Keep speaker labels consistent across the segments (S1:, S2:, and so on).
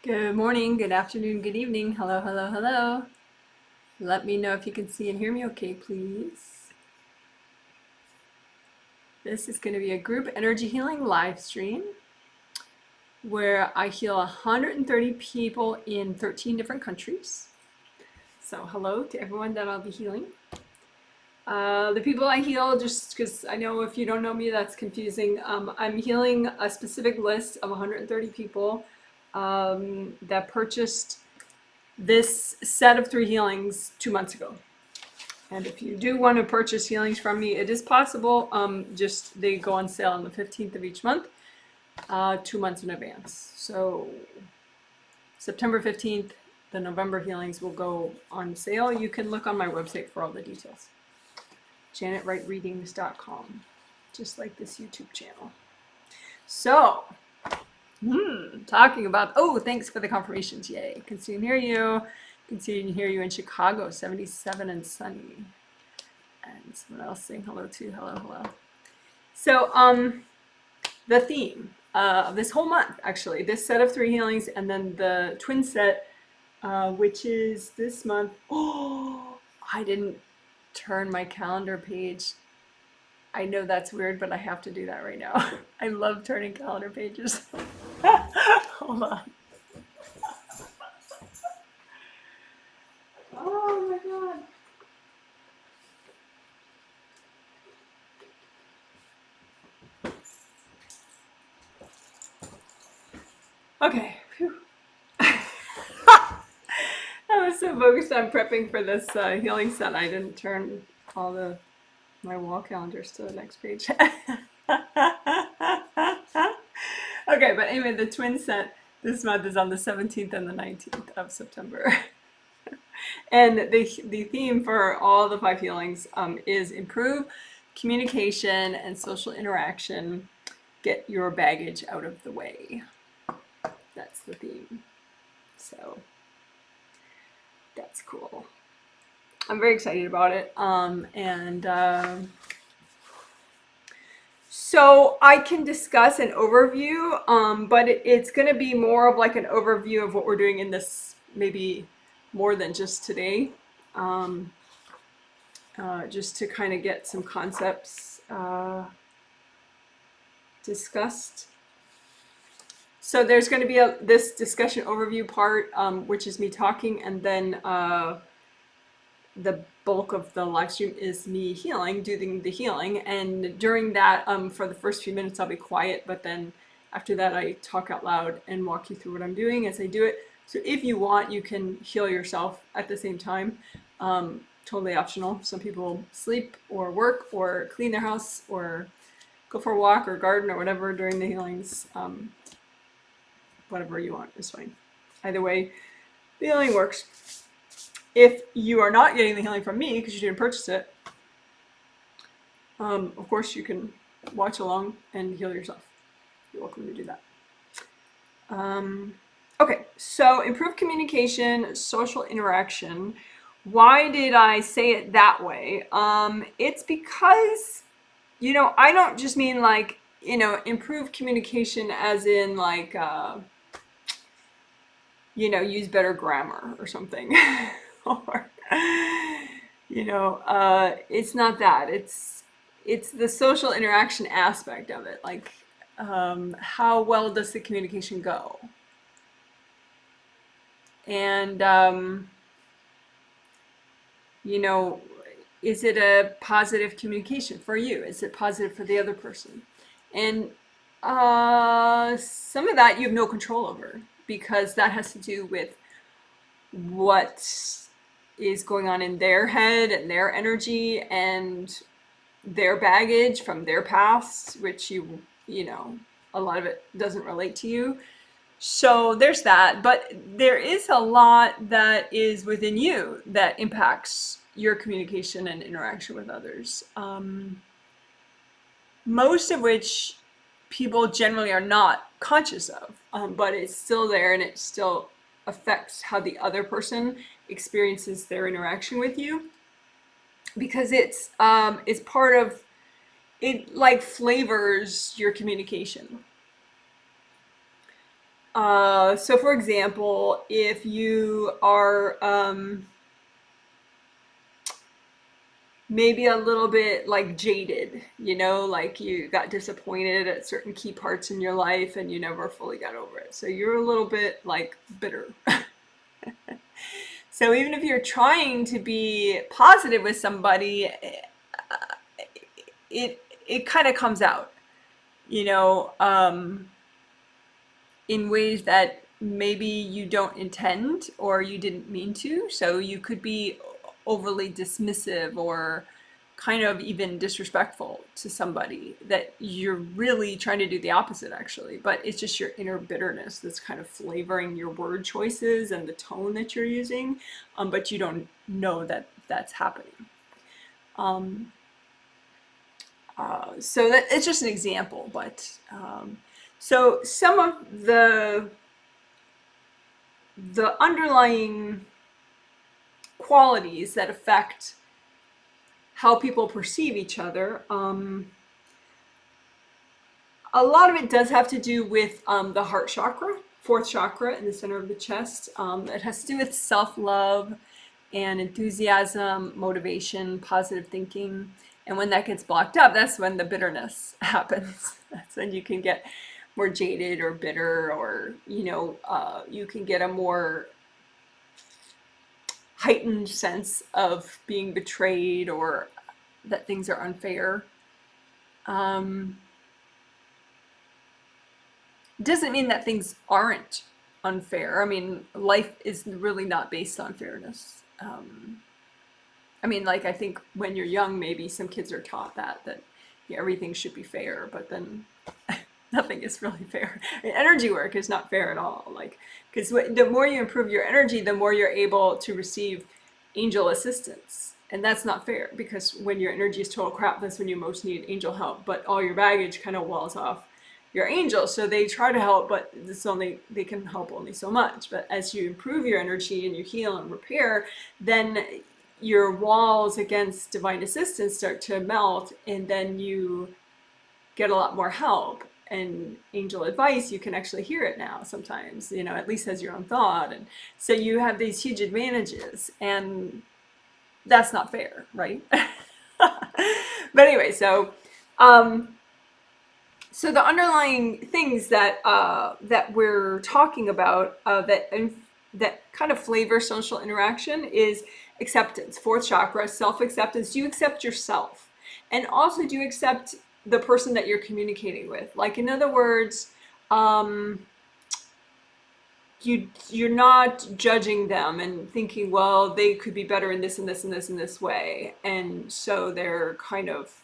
S1: Good morning, good afternoon, good evening. Hello, hello, hello. Let me know if you can see and hear me okay, please. This is going to be a group energy healing live stream where I heal 130 people in 13 different countries. So hello to everyone that I'll be healing. The people I heal, just because I know if you don't know me, that's confusing. I'm healing a specific list of 130 people that purchased this set of 3 healings 2 months ago. And if you do want to purchase healings from me, it is possible. Just they go on sale on the 15th of each month, 2 months in advance. So September 15th, the November healings will go on sale. You can look on my website for all the details. JanetWrightReadings.com, just like this YouTube channel. So, talking about, thanks for the confirmations, yay. Can see and hear you. Can see and hear you in Chicago, 77 and sunny. And someone else saying hello too, hello. So, the theme of this whole month, actually, this set of 3 healings, and then the twin set, which is this month. Oh, I didn't turn my calendar page. I know that's weird, but I have to do that right now. I love turning calendar pages. Hold on. Oh my god. Okay. I was so focused on prepping for this healing set, I didn't turn all my wall calendars to the next page. Okay, but anyway, the twin set this month is on the 17th and the 19th of September. And the theme for all the 5 healings is improve communication and social interaction, get your baggage out of the way. That's the theme. So that's cool. I'm very excited about it. So I can discuss an overview, but it's going to be more of like an overview of what we're doing in this, maybe more than just today, just to kind of get some concepts discussed. So there's going to be this discussion overview part, which is me talking, and then the bulk of the live stream is me doing the healing. And during that, for the first few minutes, I'll be quiet, but then after that, I talk out loud and walk you through what I'm doing as I do it. So if you want, you can heal yourself at the same time. Totally optional. Some people sleep or work or clean their house or go for a walk or garden or whatever during the healings. Whatever you want is fine. Either way, the healing works. If you are not getting the healing from me because you didn't purchase it, of course you can watch along and heal yourself. You're welcome to do that. Okay, so improve communication, social interaction. Why did I say it that way? It's because, I don't just mean like, improve communication as in like, use better grammar or something. Or, it's not that. It's the social interaction aspect of it. Like, how well does the communication go? And, is it a positive communication for you? Is it positive for the other person? And some of that you have no control over, because that has to do with what is going on in their head and their energy and their baggage from their past, which a lot of it doesn't relate to you. So there's that, but there is a lot that is within you that impacts your communication and interaction with others. Most of which people generally are not conscious of, but it's still there, and it still affects how the other person experiences their interaction with you, because it's part of it, like flavors your communication. So for example, if you are maybe a little bit like jaded, like you got disappointed at certain key parts in your life and you never fully got over it. So you're a little bit like bitter. So even if you're trying to be positive with somebody, it kind of comes out, you know, um, in ways that maybe you don't intend or you didn't mean to. So you could be overly dismissive or kind of even disrespectful to somebody that you're really trying to do the opposite actually, but it's just your inner bitterness that's kind of flavoring your word choices and the tone that you're using, but you don't know that that's happening. Um, so that it's just an example, but so some of the underlying qualities that affect how people perceive each other, a lot of it does have to do with the heart chakra, fourth chakra in the center of the chest. It has to do with self-love and enthusiasm, motivation, positive thinking. And when that gets blocked up, that's when the bitterness happens. That's when you can get more jaded or bitter, or, you can get a more heightened sense of being betrayed or that things are unfair. Doesn't mean that things aren't unfair. I mean, life is really not based on fairness. I mean, like, I think when you're young, maybe some kids are taught that yeah, everything should be fair, but then nothing is really fair. Energy work is not fair at all. Like, because the more you improve your energy, the more you're able to receive angel assistance. And that's not fair, because when your energy is total crap, that's when you most need angel help. But all your baggage kind of walls off your angel. So they try to help, but they can help only so much. But as you improve your energy and you heal and repair, then your walls against divine assistance start to melt, and then you get a lot more help and angel advice. You can actually hear it now sometimes, at least as your own thought. And so you have these huge advantages, and that's not fair, right? But anyway, so the underlying things that we're talking about, that kind of flavor social interaction, is acceptance. Fourth chakra, self-acceptance. Do you accept yourself? And also, do you accept the person that you're communicating with? Like, in other words, you're not judging them and thinking, well, they could be better in this and this and this and this way. And so they're kind of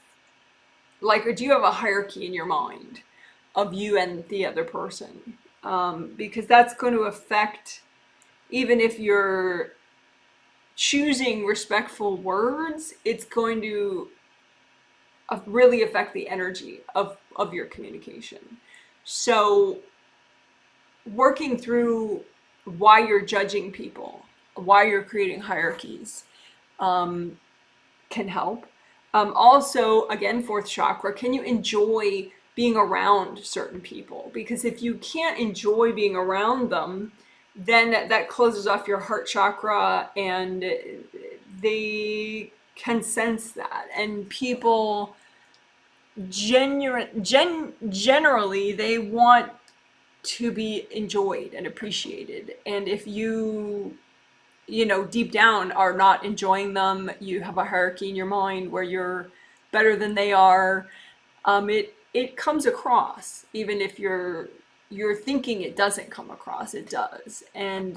S1: like, or do you have a hierarchy in your mind of you and the other person? Because that's going to affect, even if you're choosing respectful words, it's going to really affect the energy of your communication. So working through why you're judging people, why you're creating hierarchies, can help. Also, again, fourth chakra, can you enjoy being around certain people? Because if you can't enjoy being around them, then that closes off your heart chakra, and they can sense that. And people generally, they want to be enjoyed and appreciated. And if you deep down are not enjoying them, you have a hierarchy in your mind where you're better than they are, it comes across. Even if you're thinking it doesn't come across, it does. And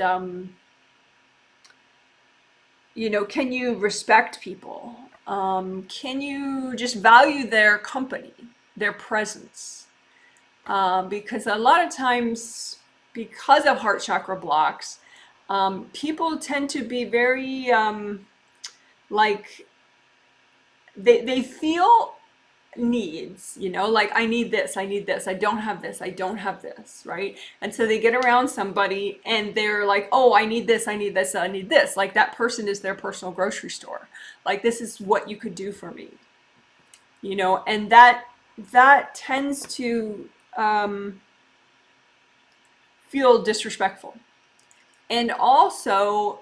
S1: can you respect people? Can you just value their company, their presence? Because a lot of times, because of heart chakra blocks, people tend to be very like they feel needs, like, I need this, I don't have this, right? And so they get around somebody and they're like, oh, I need this, like that person is their personal grocery store. Like, this is what you could do for me, and that tends to feel disrespectful and also,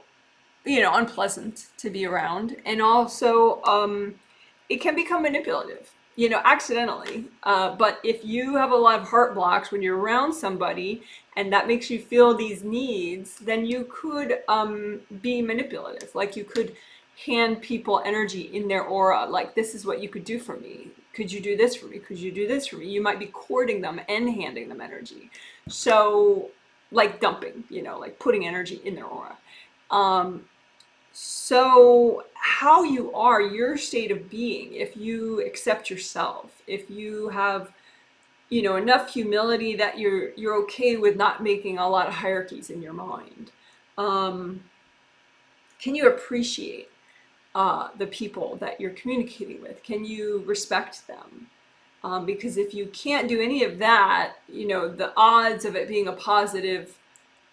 S1: unpleasant to be around. And also, it can become manipulative, accidentally. But if you have a lot of heart blocks when you're around somebody and that makes you feel these needs, then you could be manipulative. Like you could hand people energy in their aura, like, this is what you could do for me. Could you do this for me? Could you do this for me? You might be courting them and handing them energy. So, like dumping, like putting energy in their aura. So how you are, your state of being, if you accept yourself, if you have, enough humility that you're okay with not making a lot of hierarchies in your mind, can you appreciate the people that you're communicating with? Can you respect them? Because if you can't do any of that, the odds of it being a positive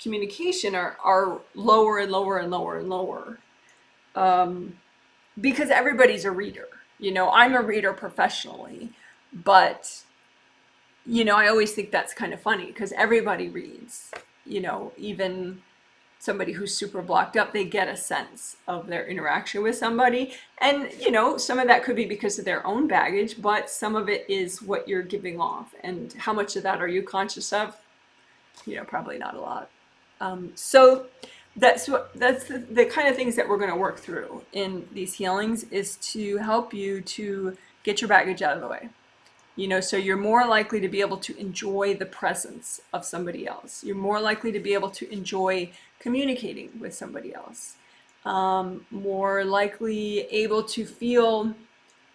S1: communication are lower and lower and lower and lower. Because everybody's a reader. I'm a reader professionally, but, I always think that's kind of funny because everybody reads, even somebody who's super blocked up, they get a sense of their interaction with somebody. And, some of that could be because of their own baggage, but some of it is what you're giving off. And how much of that are you conscious of? Probably not a lot. So that's the kind of things that we're going to work through in these healings, is to help you to get your baggage out of the way. So you're more likely to be able to enjoy the presence of somebody else. You're more likely to be able to enjoy communicating with somebody else. More likely able to feel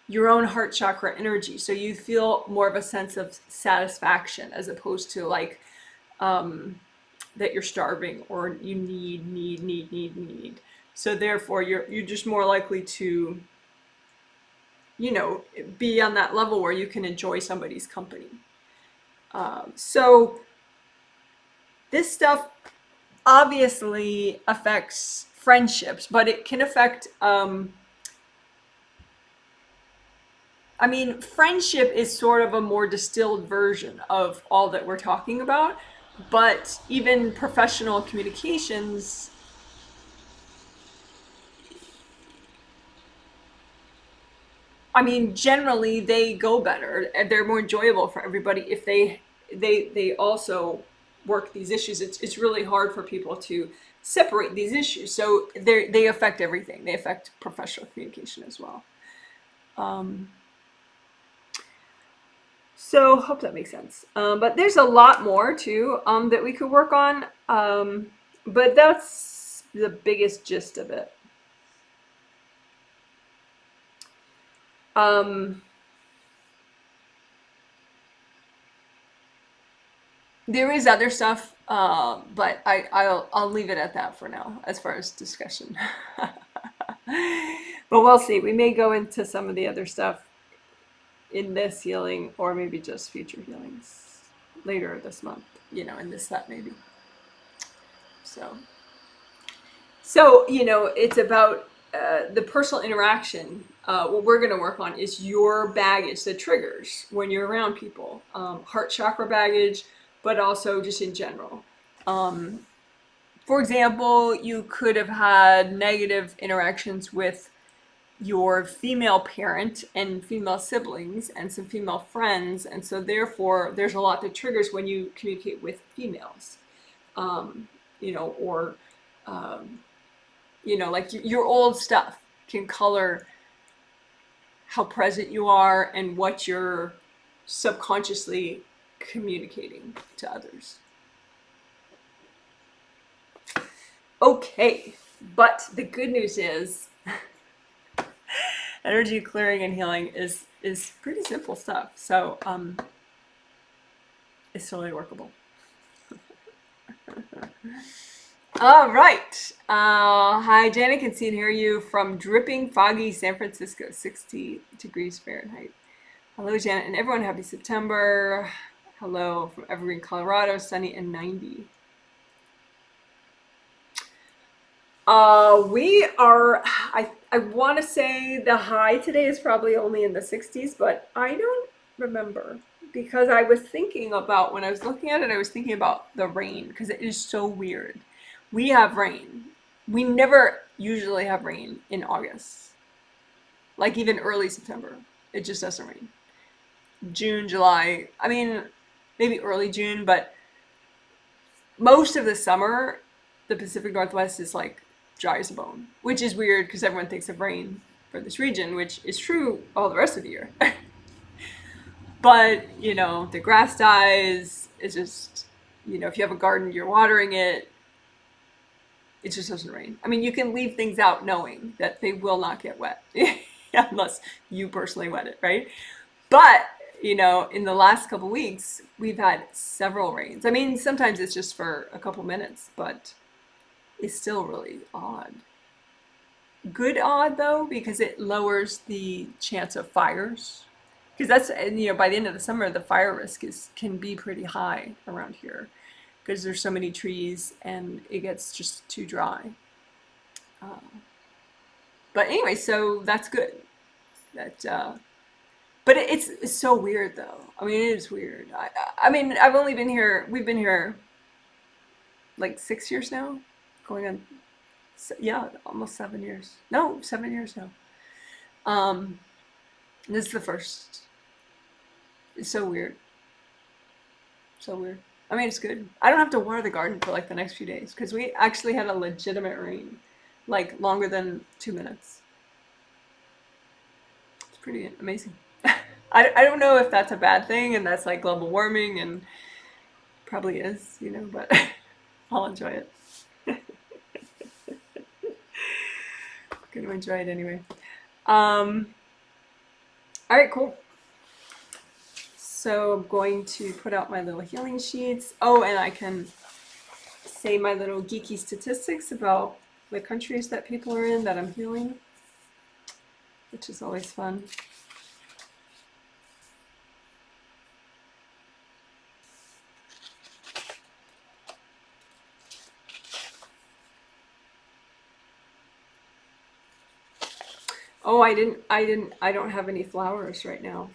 S1: your own heart chakra energy. So you feel more of a sense of satisfaction as opposed to like, that you're starving or you need. So therefore you're just more likely to, be on that level where you can enjoy somebody's company. So this stuff obviously affects friendships, but it can affect, friendship is sort of a more distilled version of all that we're talking about. But even professional communications, generally they go better and they're more enjoyable for everybody if they also work these issues. It's really hard for people to separate these issues. So they affect everything. They affect professional communication as well. So hope that makes sense. But there's a lot more too that we could work on. But that's the biggest gist of it. There is other stuff, but I'll leave it at that for now as far as discussion. But we'll see. We may go into some of the other stuff in this healing, or maybe just future healings later this month, in this set maybe. So it's about the personal interaction. What we're going to work on is your baggage, the triggers when you're around people, heart chakra baggage, but also just in general. For example, you could have had negative interactions with your female parent and female siblings and some female friends, and so therefore there's a lot that triggers when you communicate with females, or like your old stuff can color how present you are and what you're subconsciously communicating to others. Okay, but the good news is energy clearing and healing is pretty simple stuff. So it's totally workable. All right. Hi, Janet. Can see and hear you from dripping, foggy San Francisco, 60 degrees Fahrenheit. Hello, Janet, and everyone. Happy September. Hello from Evergreen, Colorado, sunny and 90. We are, I want to say the high today is probably only in the 60s, but I don't remember. because I was thinking about, when I was looking at it, I was thinking about the rain, because it is so weird. We have rain. We never usually have rain in August. Like even early September. It just doesn't rain. June, July, I mean, maybe early June, but most of the summer, the Pacific Northwest is like dry as a bone, which is weird because everyone thinks of rain for this region, which is true all the rest of the year. But, you know, the grass dies. It's just, you know, if you have a garden, you're watering it. It just doesn't rain. I mean, you can leave things out knowing that they will not get wet unless you personally wet it, right? But, you know, in the last couple weeks, we've had several rains. I mean, sometimes it's just for a couple minutes, but it's still really odd. Good odd, though, because it lowers the chance of fires. Because that's, and, you know, by the end of the summer, the fire risk can be pretty high around here because there's so many trees and it gets just too dry. But anyway, so that's good. But it's so weird though. I mean, it is weird. I mean, I've only been here. We've been here like 6 years now, going on. Yeah, almost 7 years. No, 7 years now. This is the first. It's so weird. So weird. I mean, it's good. I don't have to water the garden for like the next few days because we actually had a legitimate rain, like longer than 2 minutes. It's pretty amazing. I don't know if that's a bad thing and that's like global warming, and probably is, you know, but I'll enjoy it. Gonna enjoy it anyway. All right, cool. So I'm going to put out my little healing sheets. Oh, and I can say my little geeky statistics about the countries that people are in that I'm healing, which is always fun. Oh, I don't have any flowers right now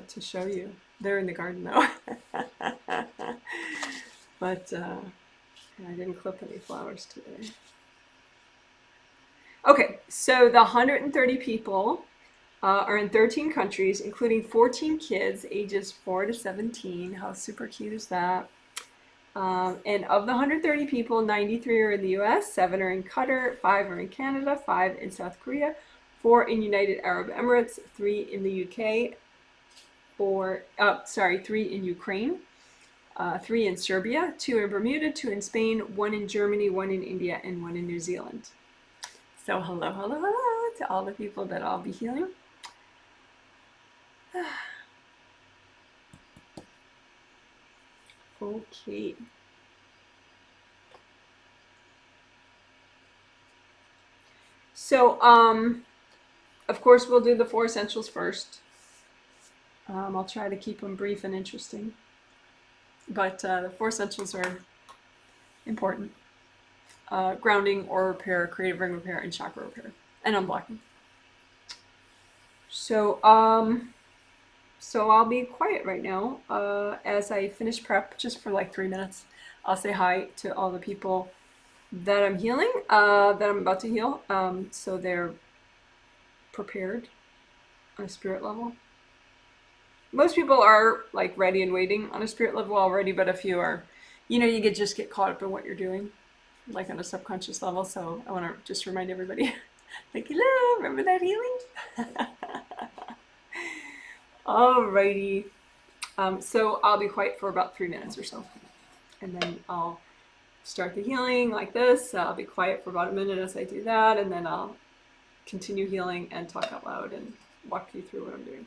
S1: to show you. They're in the garden though. But I didn't clip any flowers today. Okay, so the 130 people are in 13 countries, including 14 kids ages 4 to 17. How super cute is that? And of the 130 people, 93 are in the US, 7 are in Qatar, 5 are in Canada, 5 in South Korea, 4 in United Arab Emirates, 3 in the UK, 3 in Ukraine, 3 in Serbia, 2 in Bermuda, 2 in Spain, 1 in Germany, 1 in India, and 1 in New Zealand. So hello, hello, hello to all the people that I'll be healing. Okay. So, of course, we'll do the 4 essentials first. I'll try to keep them brief and interesting. But the 4 essentials are important. Grounding, aura repair, creative ring repair, and chakra repair, and unblocking. So, so I'll be quiet right now as I finish prep, just for like 3 minutes. I'll say hi to all the people that I'm healing, that I'm about to heal, so they're prepared on a spirit level. Most people are like ready and waiting on a spirit level already, but a few are, you know, you just get caught up in what you're doing, like on a subconscious level. So I want to just remind everybody, like, hello, remember that healing? Alrighty. So I'll be quiet for about 3 minutes or so, and then I'll start the healing like this. I'll be quiet for about a minute as I do that, and then I'll continue healing and talk out loud and walk you through what I'm doing.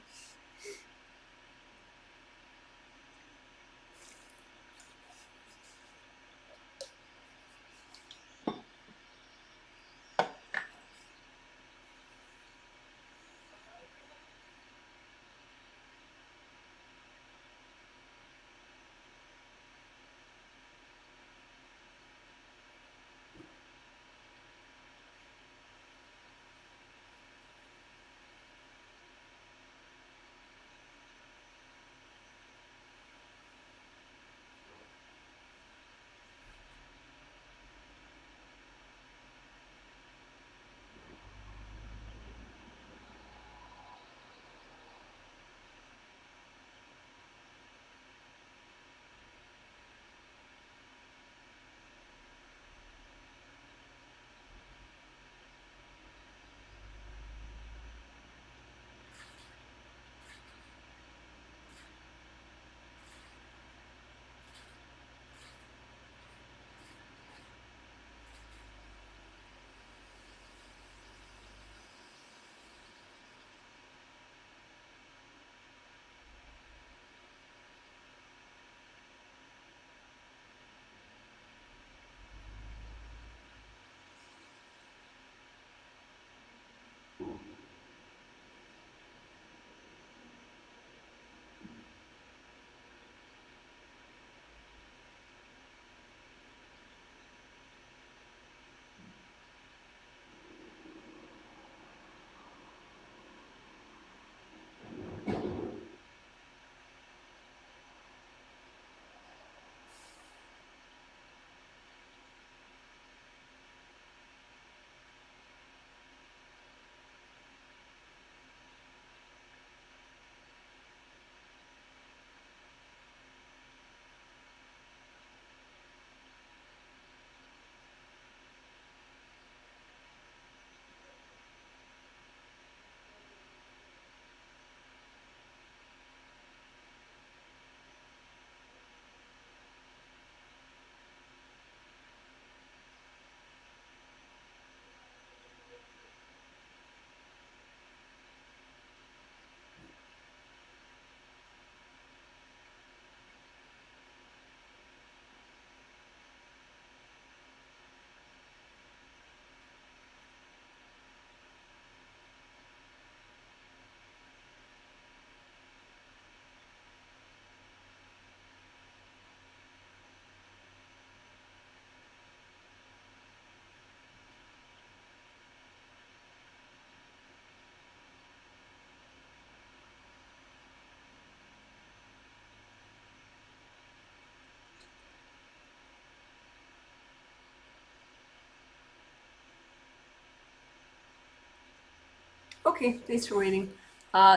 S1: Okay, thanks for waiting.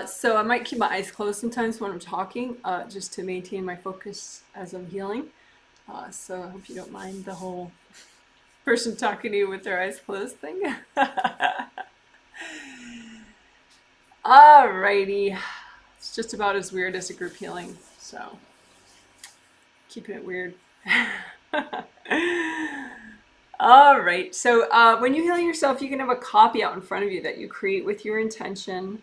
S1: So I might keep my eyes closed sometimes when I'm talking, just to maintain my focus as I'm healing. So I hope you don't mind the whole person talking to you with their eyes closed thing. Alrighty. It's just about as weird as a group healing, so keeping it weird. All right, so when you heal yourself, you can have a copy out in front of you that you create with your intention.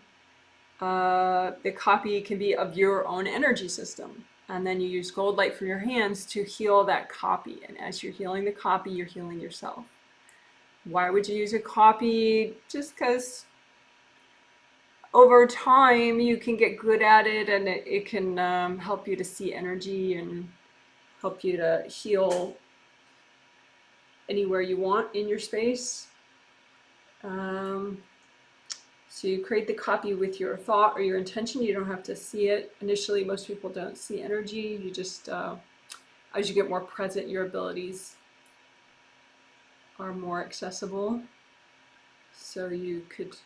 S1: The copy can be of your own energy system. And then you use gold light from your hands to heal that copy. And as you're healing the copy, you're healing yourself. Why would you use a copy? Just because over time you can get good at it, and it can help you to see energy and help you to heal anywhere you want in your space. So you create the copy with your thought or your intention. You don't have to see it. Initially, most people don't see energy. You just, as you get more present, your abilities are more accessible. So you could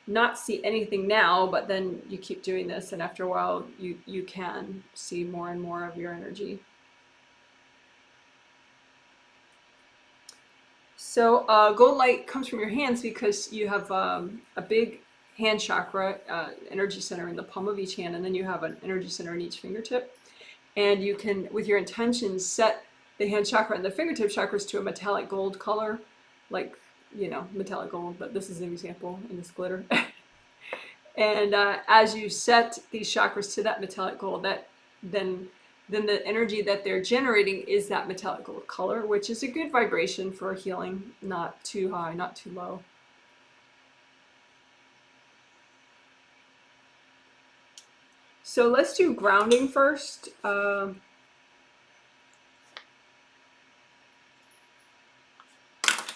S1: not see anything now, but then you keep doing this, and after a while, you can see more and more of your energy. So gold light comes from your hands because you have a big hand chakra, energy center in the palm of each hand, and then you have an energy center in each fingertip. And you can, with your intention, set the hand chakra and the fingertip chakras to a metallic gold color, like, you know, metallic gold, but this is an example in this glitter. And as you set these chakras to that metallic gold, then the energy that they're generating is that metallic gold color, which is a good vibration for healing, not too high, not too low. So let's do grounding first.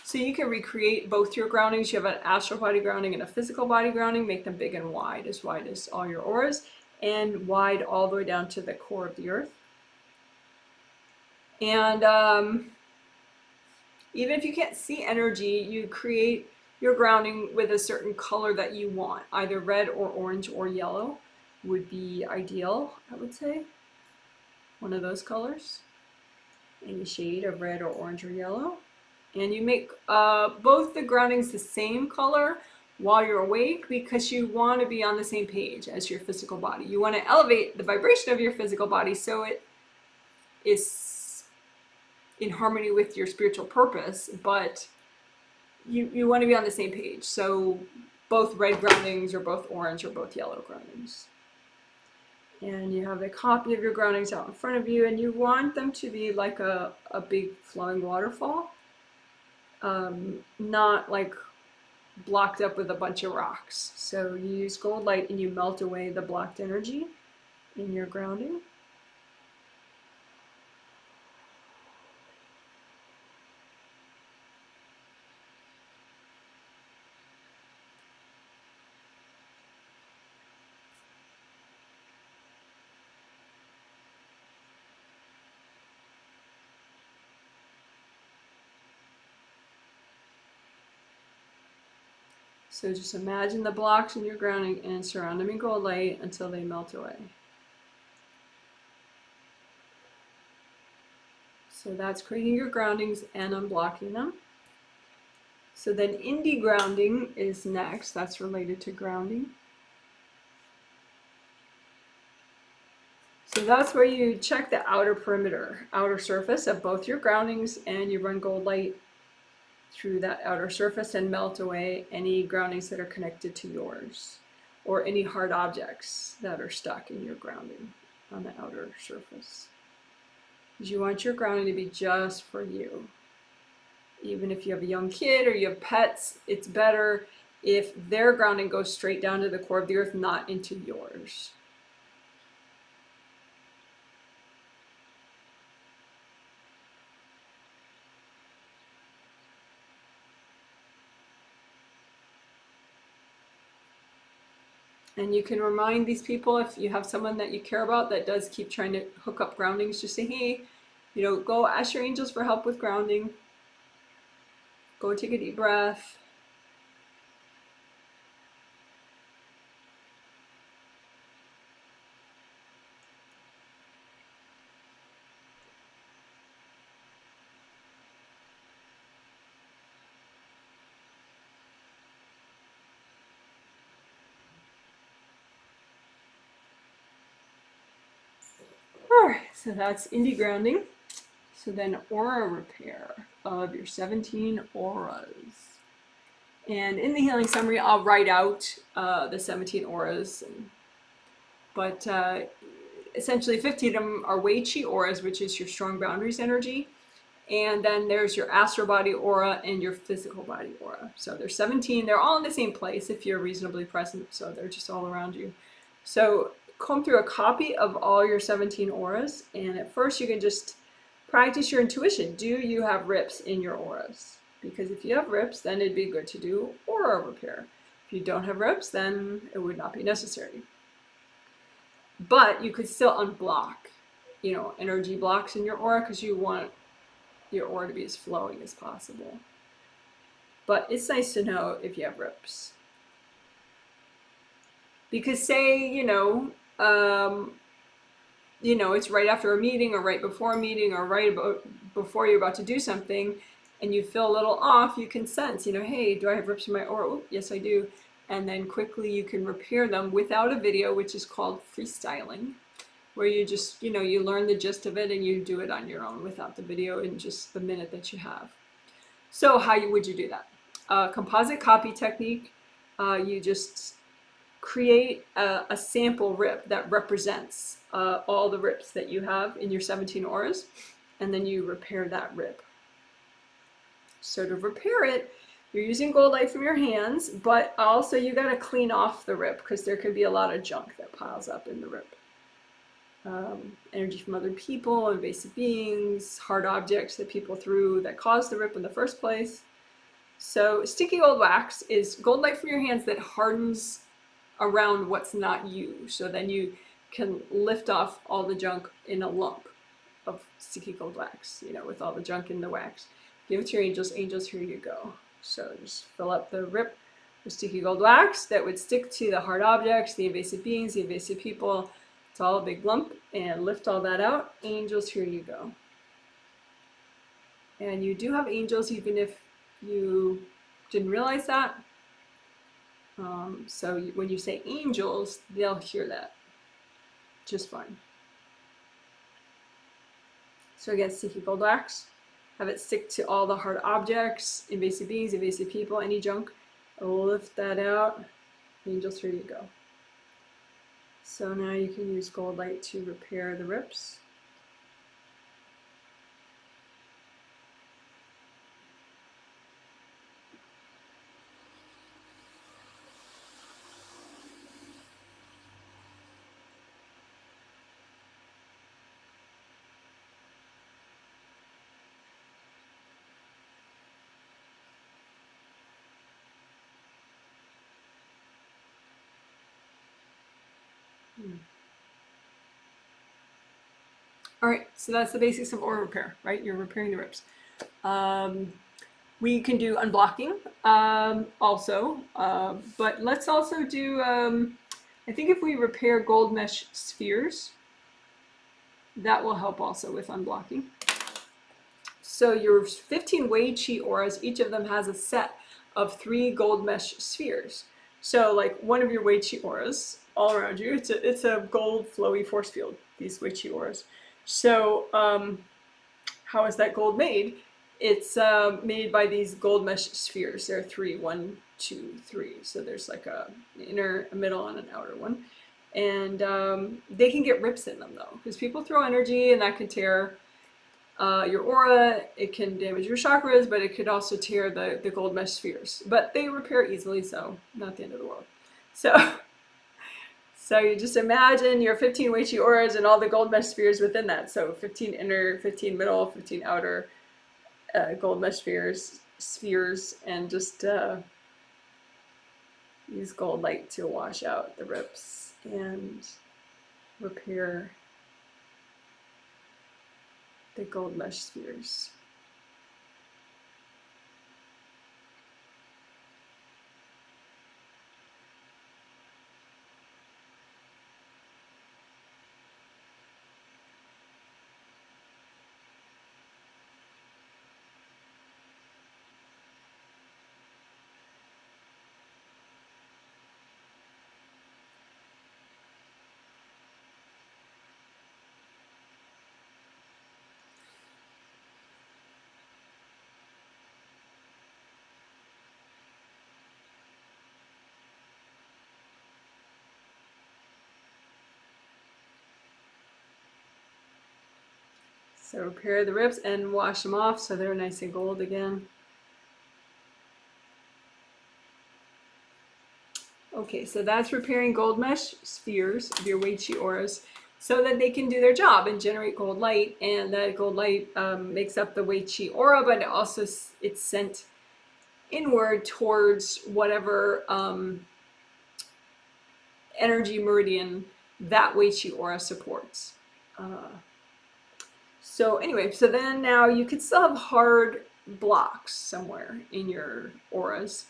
S1: So you can recreate both your groundings. You have an astral body grounding and a physical body grounding. Make them big and wide as all your auras, and wide all the way down to the core of the earth. And even if you can't see energy, you create your grounding with a certain color that you want. Either red or orange or yellow would be ideal, I would say. One of those colors. Any shade of red or orange or yellow. And you make both the groundings the same color while you're awake, because you want to be on the same page as your physical body. You want to elevate the vibration of your physical body so it is in harmony with your spiritual purpose, but you want to be on the same page. So both red groundings or both orange or both yellow groundings. And you have a copy of your groundings out in front of you, and you want them to be like a big flowing waterfall. Not like blocked up with a bunch of rocks. So you use gold light and you melt away the blocked energy in your grounding. So just imagine the blocks in your grounding and surround them in gold light until they melt away. So that's creating your groundings and unblocking them. So then indie grounding is next. That's related to grounding. So that's where you check the outer perimeter, outer surface of both your groundings, and you run gold light through that outer surface and melt away any groundings that are connected to yours, or any hard objects that are stuck in your grounding on the outer surface. Because you want your grounding to be just for you. Even if you have a young kid or you have pets, it's better if their grounding goes straight down to the core of the earth, not into yours. And you can remind these people, if you have someone that you care about that does keep trying to hook up groundings, just say, hey, you know, go ask your angels for help with grounding. Go take a deep breath. repair. So that's indie grounding. So then aura repair of your 17 auras. And in the healing summary, I'll write out the 17 auras. But essentially 15 of them are Wei Qi auras, which is your strong boundaries energy. And then there's your astral body aura and your physical body aura. So there's 17. They're all in the same place if you're reasonably present. So they're just all around you. So comb through a copy of all your 17 auras. And at first you can just practice your intuition. Do you have rips in your auras? Because if you have rips, then it'd be good to do aura repair. If you don't have rips, then it would not be necessary. But you could still unblock, you know, energy blocks in your aura because you want your aura to be as flowing as possible. But it's nice to know if you have rips. Because say, it's right after a meeting or right before a meeting or right before you're about to do something and you feel a little off, you can sense, hey, do I have rips in my aura? Oh, yes, I do. And then quickly you can repair them without a video, which is called freestyling, where you just, you learn the gist of it and you do it on your own without the video in just the minute that you have. So how would you do that? Composite copy technique, you just create a sample rip that represents all the rips that you have in your 17 auras, and then you repair that rip. So to repair it, you're using gold light from your hands, but also you got to clean off the rip because there could be a lot of junk that piles up in the rip. Energy from other people, invasive beings, hard objects that people threw that caused the rip in the first place. So sticky gold wax is gold light from your hands that hardens around what's not you. So then you can lift off all the junk in a lump of sticky gold wax, with all the junk in the wax. Give it to your angels. Angels, here you go. So just fill up the rip with sticky gold wax that would stick to the hard objects, the invasive beings, the invasive people. It's all a big lump, and lift all that out. Angels, here you go. And you do have angels even if you didn't realize that. So when you say angels, they'll hear that just fine. So again, sticky gold wax. Have it stick to all the hard objects, invasive beings, invasive people, any junk. Lift that out. Angels, here you go. So now you can use gold light to repair the rips. All right, so that's the basics of aura repair, right? You're repairing the rips. We can do unblocking also, but let's also do, I think if we repair gold mesh spheres, that will help also with unblocking. So your 15 Wei Qi auras, each of them has a set of 3 gold mesh spheres. So like one of your Wei Qi auras, all around you, it's a gold flowy force field, these Wei Qi auras. So how is that gold made? It's made by these gold mesh spheres. There are 3, 1, 2, 3. So there's like an inner, a middle, and an outer one. And they can get rips in them though, because people throw energy and that can tear your aura. It can damage your chakras, but it could also tear the gold mesh spheres. But they repair easily, so not the end of the world. So you just imagine your 15 Wei Qi auras and all the gold mesh spheres within that. So 15 inner, 15 middle, 15 outer gold mesh spheres, and just use gold light to wash out the rips and repair the gold mesh spheres. So repair the rips and wash them off so they're nice and gold again. Okay, so that's repairing gold mesh spheres of your Wei Qi auras so that they can do their job and generate gold light. And that gold light makes up the Wei Qi aura, but it's sent inward towards whatever energy meridian that Wei Qi aura supports. So anyway, so then now you could still have hard blocks somewhere in your auras.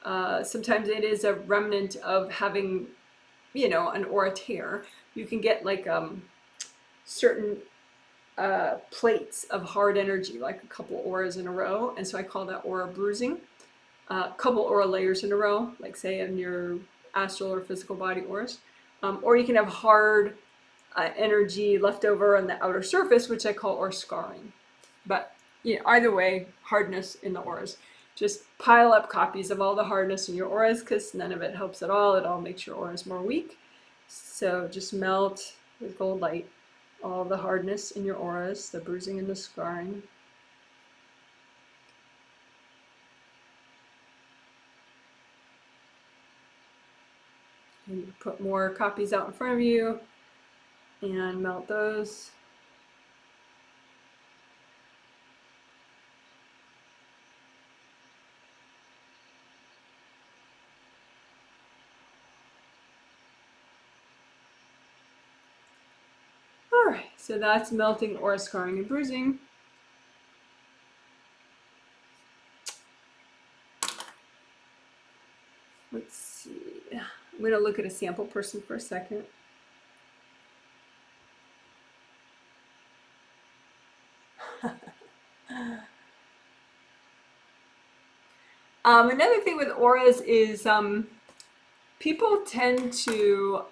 S1: Sometimes it is a remnant of having, you know, an aura tear. You can get like certain plates of hard energy, like a couple auras in a row, and so I call that aura bruising. Couple aura layers in a row, like say in your astral or physical body auras. Or you can have hard energy left over on the outer surface, which I call aura scarring. But you know, either way, hardness in the auras. Just pile up copies of all the hardness in your auras because none of it helps at all. It all makes your auras more weak. So just melt with gold light all the hardness in your auras, the bruising and the scarring. And you put more copies out in front of you and melt those. All right, so that's melting aura scarring and bruising. Let's see. I'm going to look at a sample person for a second. Another thing with auras is people tend to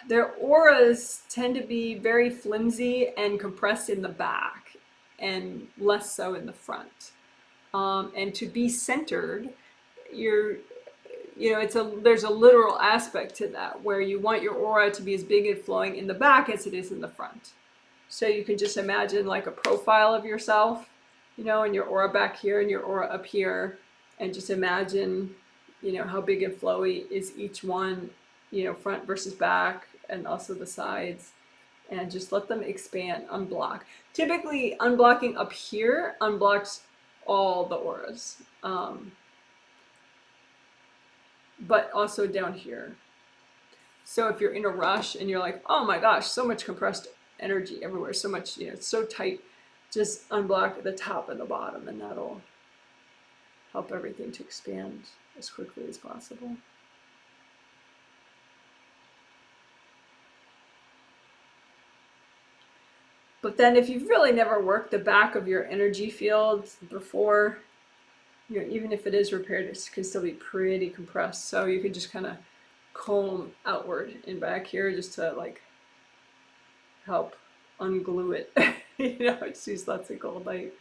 S1: their auras tend to be very flimsy and compressed in the back and less so in the front. And to be centered, there's a literal aspect to that where you want your aura to be as big and flowing in the back as it is in the front. So you can just imagine like a profile of yourself, you know, and your aura back here and your aura up here, and just imagine, you know, how big and flowy is each one, you know, front versus back, and also the sides, and just let them expand, unblock. Typically, unblocking up here unblocks all the auras, but also down here. So if you're in a rush and you're like, oh my gosh, so much compressed energy everywhere, so much, you know, it's so tight, just unblock the top and the bottom, and that'll help everything to expand as quickly as possible. But then if you've really never worked the back of your energy field before, you know, even if it is repaired, it can still be pretty compressed. So you can just kind of comb outward and back here just to like help unglue it. You know, just use lots of gold light,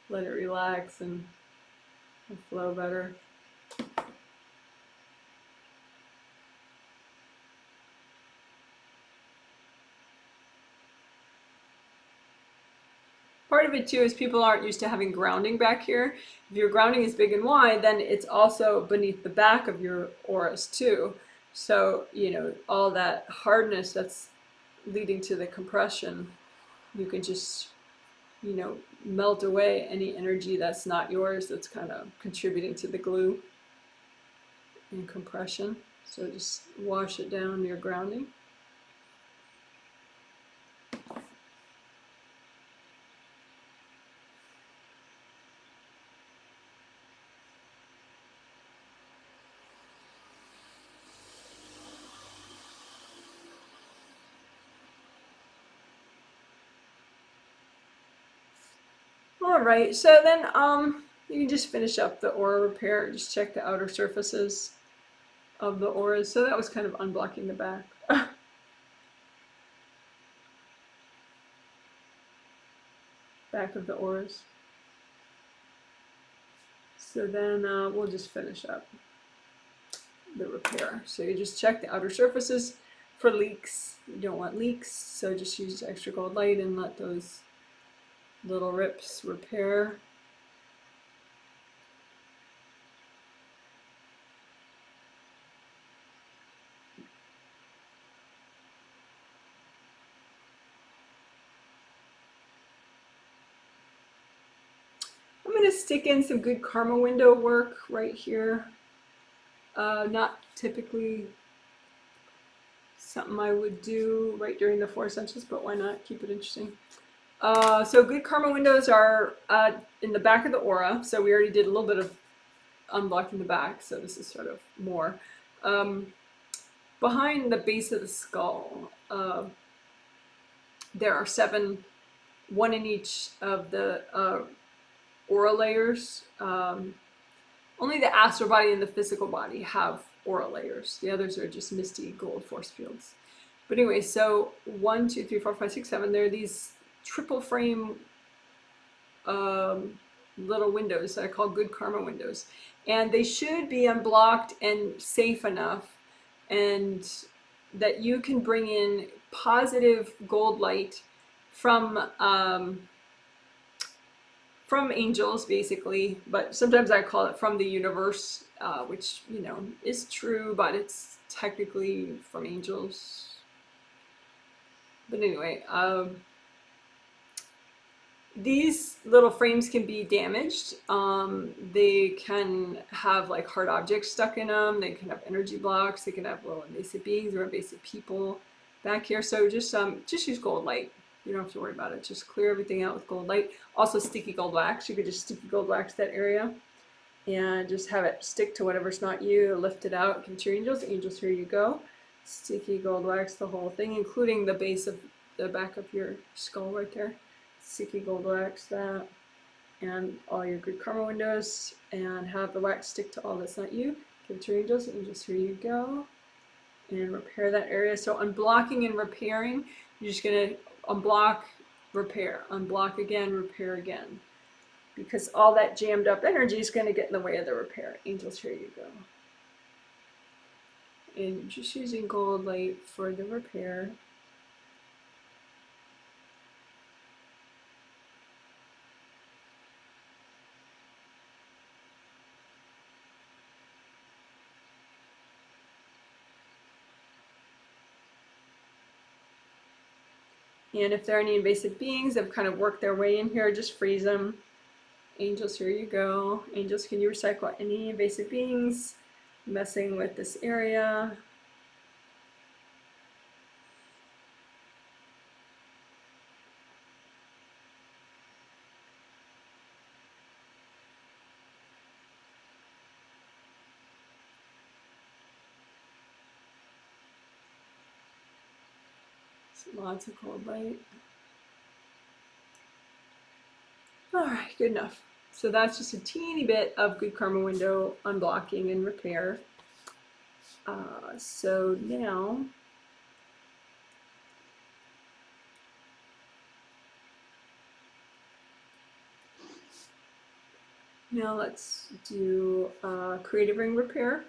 S1: let it relax and flow better. Part of it too is people aren't used to having grounding back here. If your grounding is big and wide, then it's also beneath the back of your auras too. So, you know, all that hardness that's leading to the compression, you can just, you know, melt away any energy that's not yours, that's kind of contributing to the glue and compression. So just wash it down your grounding. All right, so then you can just finish up the aura repair. Just check the outer surfaces of the auras. So that was kind of unblocking the back. Back of the auras. So then we'll just finish up the repair. So you just check the outer surfaces for leaks. You don't want leaks, so just use extra gold light and let those little rips repair. I'm going to stick in some good karma window work right here. Not typically something I would do right during the 4 essentials, but why not? Keep it interesting. So good karma windows are in the back of the aura. So we already did a little bit of unblocking the back, so this is sort of more. Behind the base of the skull, there are 7, 1 in each of the aura layers. Only the astral body and the physical body have aura layers. The others are just misty gold force fields. But anyway, so 1, 2, 3, 4, 5, 6, 7. There are these triple frame little windows that I call good karma windows. And they should be unblocked and safe enough, and that you can bring in positive gold light from angels, basically, but sometimes I call it from the universe, which, you know, is true, but it's technically from angels. But anyway, these little frames can be damaged. They can have like hard objects stuck in them. They can have energy blocks. They can have little invasive beings or invasive people back here. So just use gold light. You don't have to worry about it. Just clear everything out with gold light. Also sticky gold wax. You could just sticky gold wax that area and just have it stick to whatever's not you. Lift it out. Give it to your angels. Angels, here you go. Sticky gold wax the whole thing, including the base of the back of your skull right there. Sticky gold wax that, and all your good karma windows, and have the wax stick to all that's not you. Give it to your angels. Angels, here you go. And repair that area. So unblocking and repairing, you're just going to unblock, repair, unblock again, repair again, because all that jammed up energy is going to get in the way of the repair. Angels, here you go. And just using gold light for the repair. And if there are any invasive beings that have kind of worked their way in here, just freeze them. Angels, here you go. Angels, can you recycle any invasive beings messing with this area? Lots of cold light. All right, good enough. So that's just a teeny bit of good karma window unblocking and repair. So now let's do creative ring repair.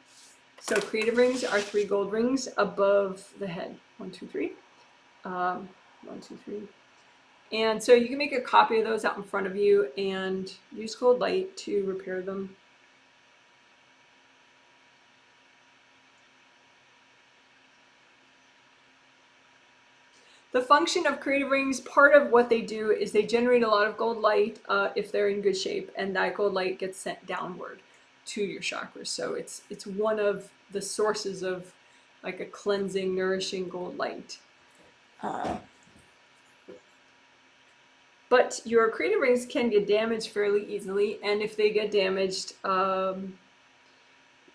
S1: So creative rings are 3 gold rings above the head. 1, 2, 3. 1, 2, 3. And so you can make a copy of those out in front of you and use gold light to repair them. The function of creative rings, part of what they do is they generate a lot of gold light if they're in good shape, and that gold light gets sent downward to your chakras. So it's one of the sources of like a cleansing, nourishing gold light. But your creative rings can get damaged fairly easily, and if they get damaged,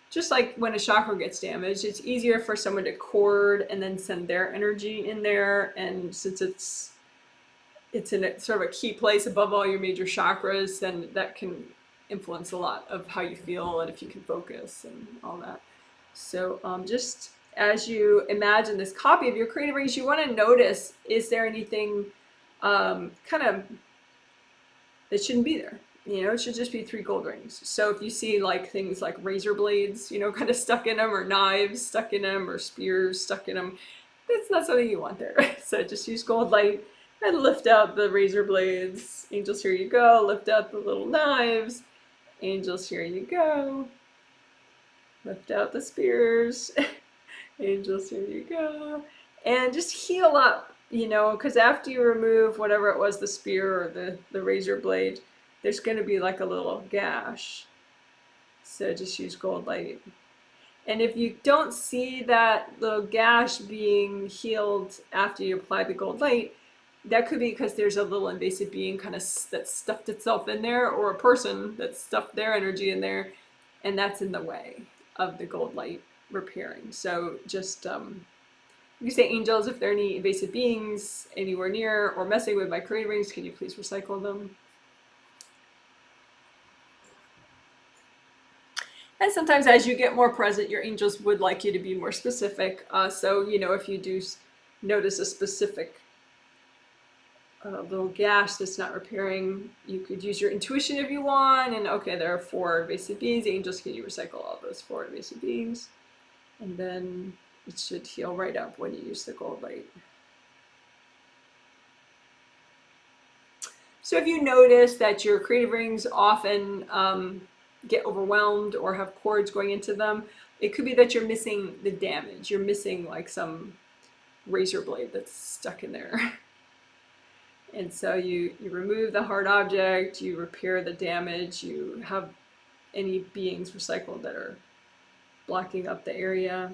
S1: just like when a chakra gets damaged, it's easier for someone to cord and then send their energy in there, and since it's in a sort of a key place above all your major chakras, then that can influence a lot of how you feel and if you can focus and all that. So just as you imagine this copy of your creative rings, you want to notice, is there anything kind of that shouldn't be there? You know, it should just be 3 gold rings. So if you see like things like razor blades, you know, kind of stuck in them, or knives stuck in them, or spears stuck in them, It's not something you want there. So just use gold light and lift out the razor blades. Angels, here you go. Lift out the little knives. Angels, here you go. Lift out the spears. Angels, here you go. And just heal up, you know, because after you remove whatever it was, the spear or the razor blade, there's going to be like a little gash. So just use gold light. And if you don't see that little gash being healed after you apply the gold light, that could be because there's a little invasive being kind of that stuffed itself in there, or a person that stuffed their energy in there, and that's in the way of the gold light repairing. So just you say, angels, if there are any invasive beings anywhere near or messing with my creative rings, can you please recycle them? And sometimes as you get more present, your angels would like you to be more specific. So, you know, if you do notice a specific little gash that's not repairing, you could use your intuition if you want. And okay, there are 4 invasive beings. Angels, can you recycle all those 4 invasive beings? And then it should heal right up when you use the gold light. So if you notice that your creative rings often get overwhelmed or have cords going into them, it could be that you're missing the damage. You're missing like some razor blade that's stuck in there. And so you remove the hard object, you repair the damage, you have any beings recycled that are blocking up the area.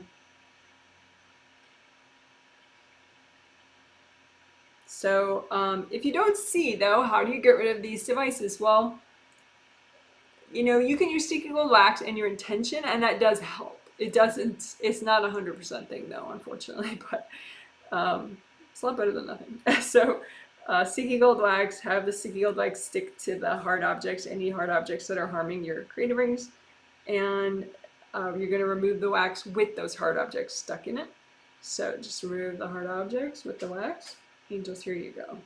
S1: So if you don't see, though, how do you get rid of these devices? Well, you know, you can use sticky gold wax and your intention, and that does help. It doesn't, it's not a 100% thing, though, unfortunately, but it's a lot better than nothing. So sticky gold wax, have the sticky gold wax stick to the hard objects, any hard objects that are harming your creative rings, and you're going to remove the wax with those hard objects stuck in it. So just remove the hard objects with the wax. Angels, here you go.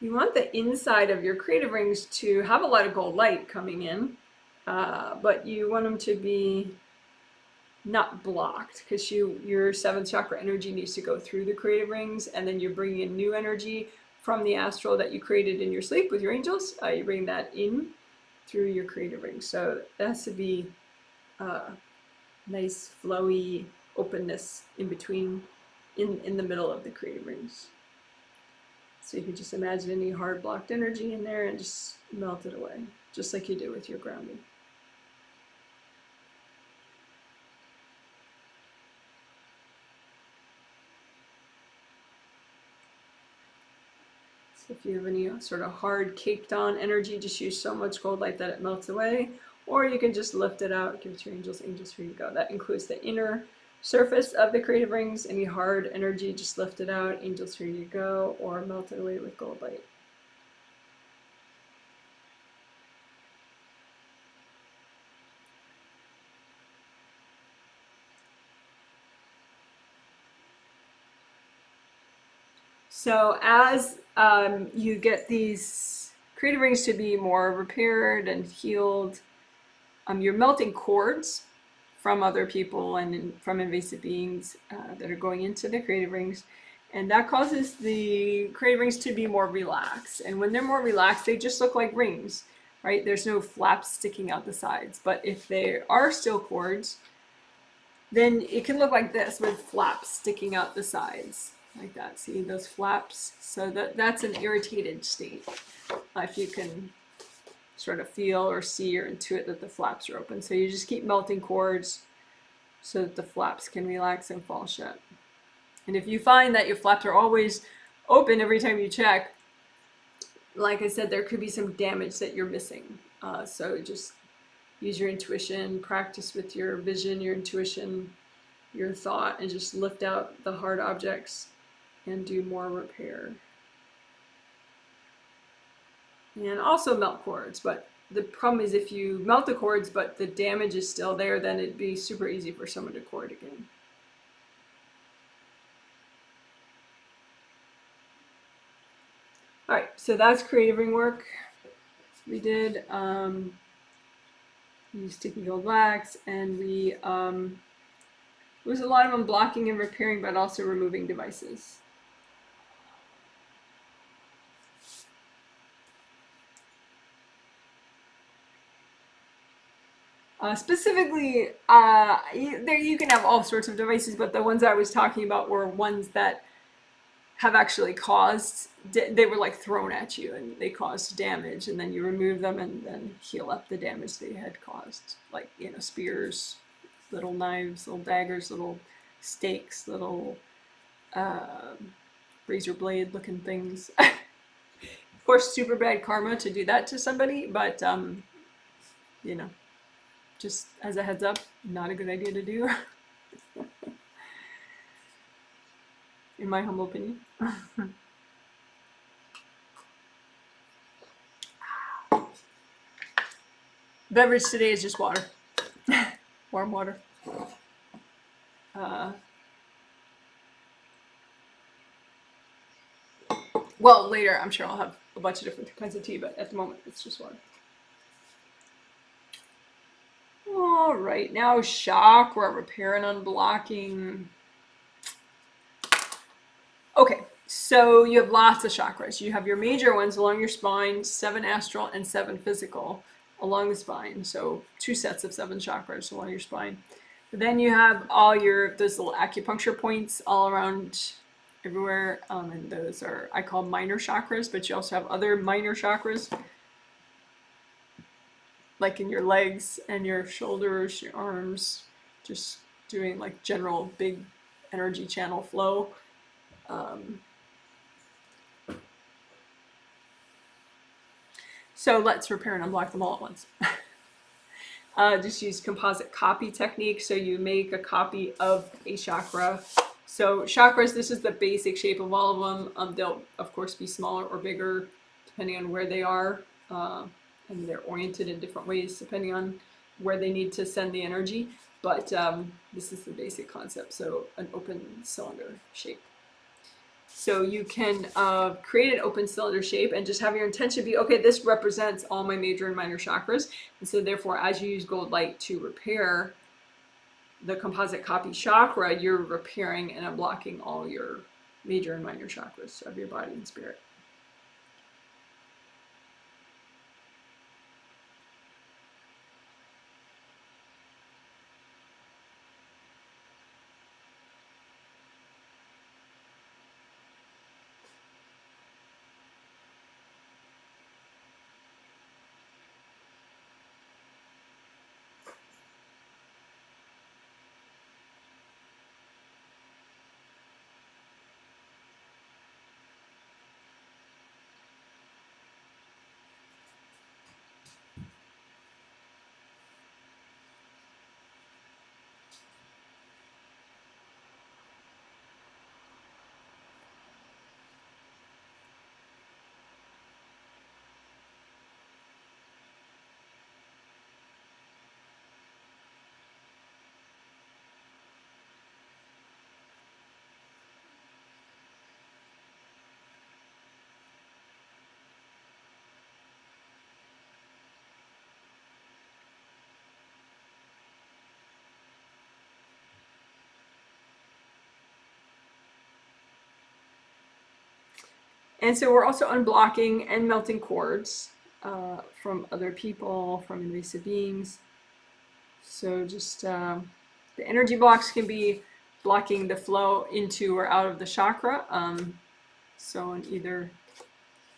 S1: You want the inside of your creative rings to have a lot of gold light coming in, but you want them to be not blocked, because your 7th chakra energy needs to go through the creative rings, and then you're bringing in new energy from the astral that you created in your sleep with your angels. You bring that in through your creative rings. So that has to be nice, flowy openness in between, in the middle of the creative rings. So you can just imagine any hard blocked energy in there and just melt it away, just like you do with your grounding. So if you have any sort of hard caked on energy, just use so much gold light that it melts away, or you can just lift it out, give it to your angels. Angels, here you go. That includes the inner surface of the creative rings. Any hard energy, just lift it out. Angels, here you go, or melt it away with gold light. So as you get these creative rings to be more repaired and healed, you're melting cords from other people and from invasive beings that are going into the creative rings. And that causes the creative rings to be more relaxed. And when they're more relaxed, they just look like rings, right? There's no flaps sticking out the sides. But if they are still cords, then it can look like this with flaps sticking out the sides. Like that, see those flaps? So that's an irritated state. If you can sort of feel or see or intuit that the flaps are open. So you just keep melting cords so that the flaps can relax and fall shut. And if you find that your flaps are always open every time you check, like I said, there could be some damage that you're missing. So just use your intuition, practice with your vision, your intuition, your thought, and just lift out the hard objects and do more repair. And also melt cords, but the problem is if you melt the cords but the damage is still there, then it'd be super easy for someone to cord again. So that's creative ring work we did. We used sticky gold wax, and we it was a lot of unblocking and repairing, but also removing devices. Specifically, there you can have all sorts of devices, but the ones I was talking about were ones that have actually caused, they were like thrown at you and they caused damage, and then you remove them and then heal up the damage they had caused. Like, you know, spears, little knives, little daggers, little stakes, little razor blade looking things. Of course, super bad karma to do that to somebody, but you know, just as a heads up, not a good idea to do. In my humble opinion. Beverage today is just water. Warm water. Well, later I'm sure I'll have a bunch of different kinds of tea, but at the moment it's just water. All right, now chakra repair and unblocking. Okay, so you have lots of chakras. You have your major ones along your spine, 7 astral and 7 physical along the spine. So 2 sets of 7 chakras along your spine. But then you have all those little acupuncture points all around everywhere, and those are, I call minor chakras, but you also have other minor chakras, like in your legs and your shoulders, your arms, just doing like general big energy channel flow. So let's repair and unblock them all at once. Just use composite copy technique. So you make a copy of a chakra. So chakras, this is the basic shape of all of them. They'll of course be smaller or bigger depending on where they are, and they're oriented in different ways depending on where they need to send the energy. But this is the basic concept. So an open cylinder shape. So you can create an open cylinder shape and just have your intention be, okay, this represents all my major and minor chakras. And so therefore, as you use gold light to repair the composite copy chakra, you're repairing and unblocking all your major and minor chakras of your body and spirit. And so we're also unblocking and melting cords from other people, from invasive beings. So just the energy blocks can be blocking the flow into or out of the chakra. So on either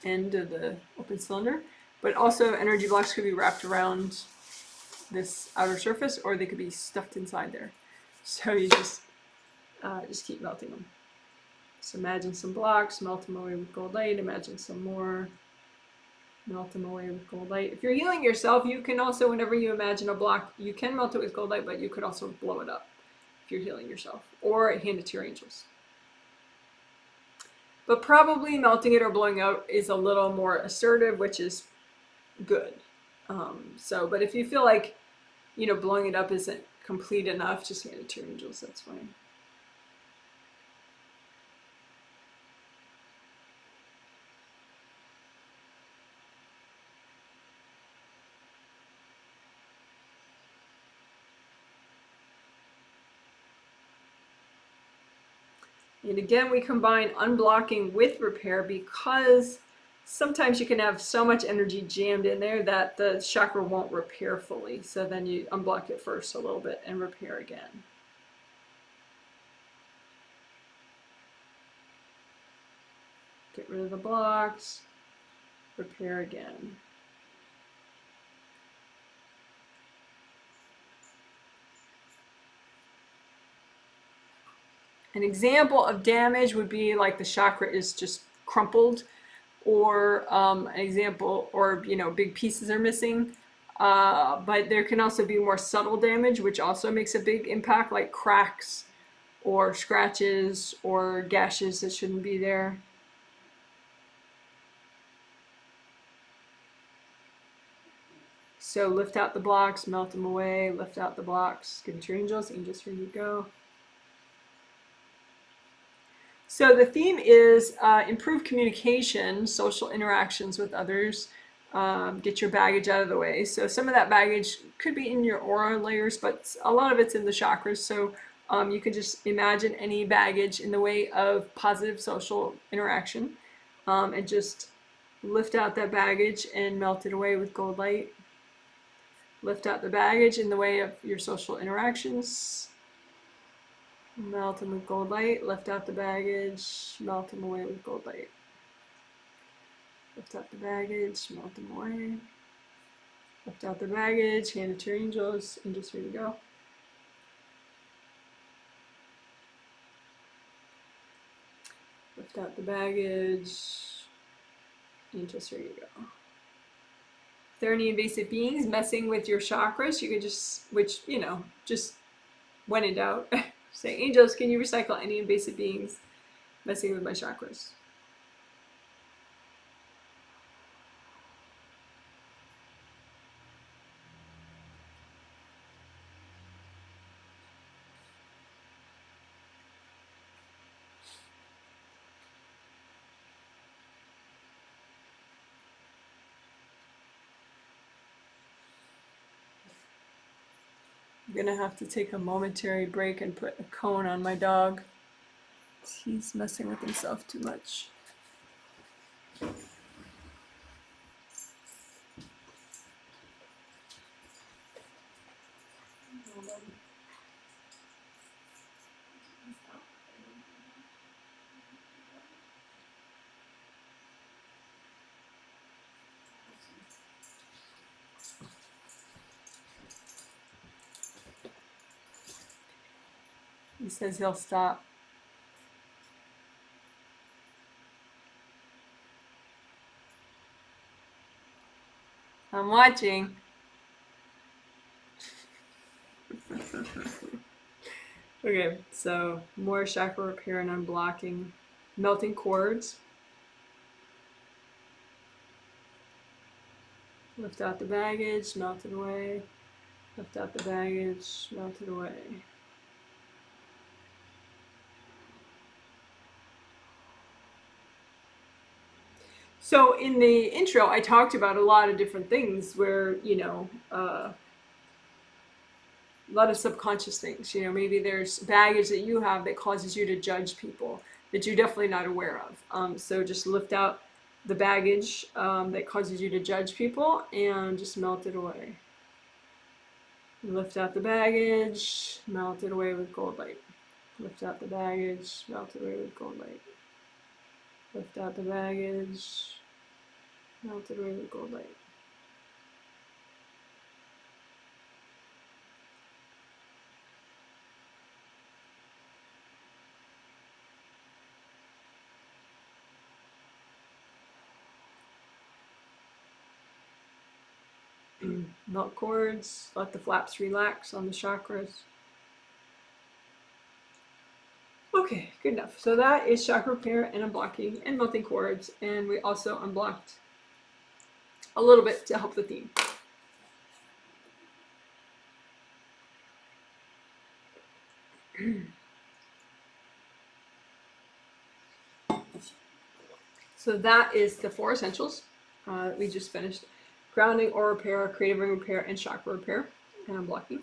S1: end of the open cylinder. But also energy blocks could be wrapped around this outer surface, or they could be stuffed inside there. So you just keep melting them. So imagine some blocks, melt them away with gold light. Imagine some more, melt them away with gold light. If you're healing yourself, you can also, whenever you imagine a block, you can melt it with gold light, but you could also blow it up if you're healing yourself, or hand it to your angels. But probably melting it or blowing out is a little more assertive, which is good. But if you feel like, blowing it up isn't complete enough, just hand it to your angels, that's fine. And again, we combine unblocking with repair because sometimes you can have so much energy jammed in there that the chakra won't repair fully. So then you unblock it first a little bit and repair again. Get rid of the blocks, repair again. An example of damage would be like the chakra is just crumpled, or an example, or big pieces are missing. But there can also be more subtle damage, which also makes a big impact, like cracks or scratches or gashes that shouldn't be there. So lift out the blocks, melt them away, lift out the blocks, give it to your angels. Angels, here you go. So the theme is improve communication, social interactions with others, get your baggage out of the way. So some of that baggage could be in your aura layers, but a lot of it's in the chakras. So you can just imagine any baggage in the way of positive social interaction, and just lift out that baggage and melt it away with gold light. Lift out the baggage in the way of your social interactions. Melt them with gold light. Lift out the baggage. Melt them away with gold light. Lift out the baggage. Melt them away. Lift out the baggage. Hand it to your angels. Angels, here you go. Lift out the baggage. Angels, here you go. If there are any invasive beings messing with your chakras, you could just, just when in doubt, say, angels, can you recycle any invasive beings messing with my chakras? I'm gonna have to take a momentary break and put a cone on my dog. He's messing with himself too much. He says he'll stop. I'm watching. Okay, so more chakra repair and unblocking. Melting cords. Lift out the baggage, melt it away. Lift out the baggage, melt it away. So in the intro, I talked about a lot of different things where, a lot of subconscious things. Maybe there's baggage that you have that causes you to judge people that you're definitely not aware of. So just lift out the baggage that causes you to judge people and just melt it away. Lift out the baggage, melt it away with gold light. Lift out the baggage, melt it away with gold light. Lift out the baggage, melt it away with gold light. Melt cords, let the flaps relax on the chakras. Okay, good enough. So that is chakra repair and unblocking and melting cords, and we also unblocked a little bit to help the theme. So that is the 4 essentials we just finished. Grounding, aura repair, creative ring repair, and chakra repair and unblocking.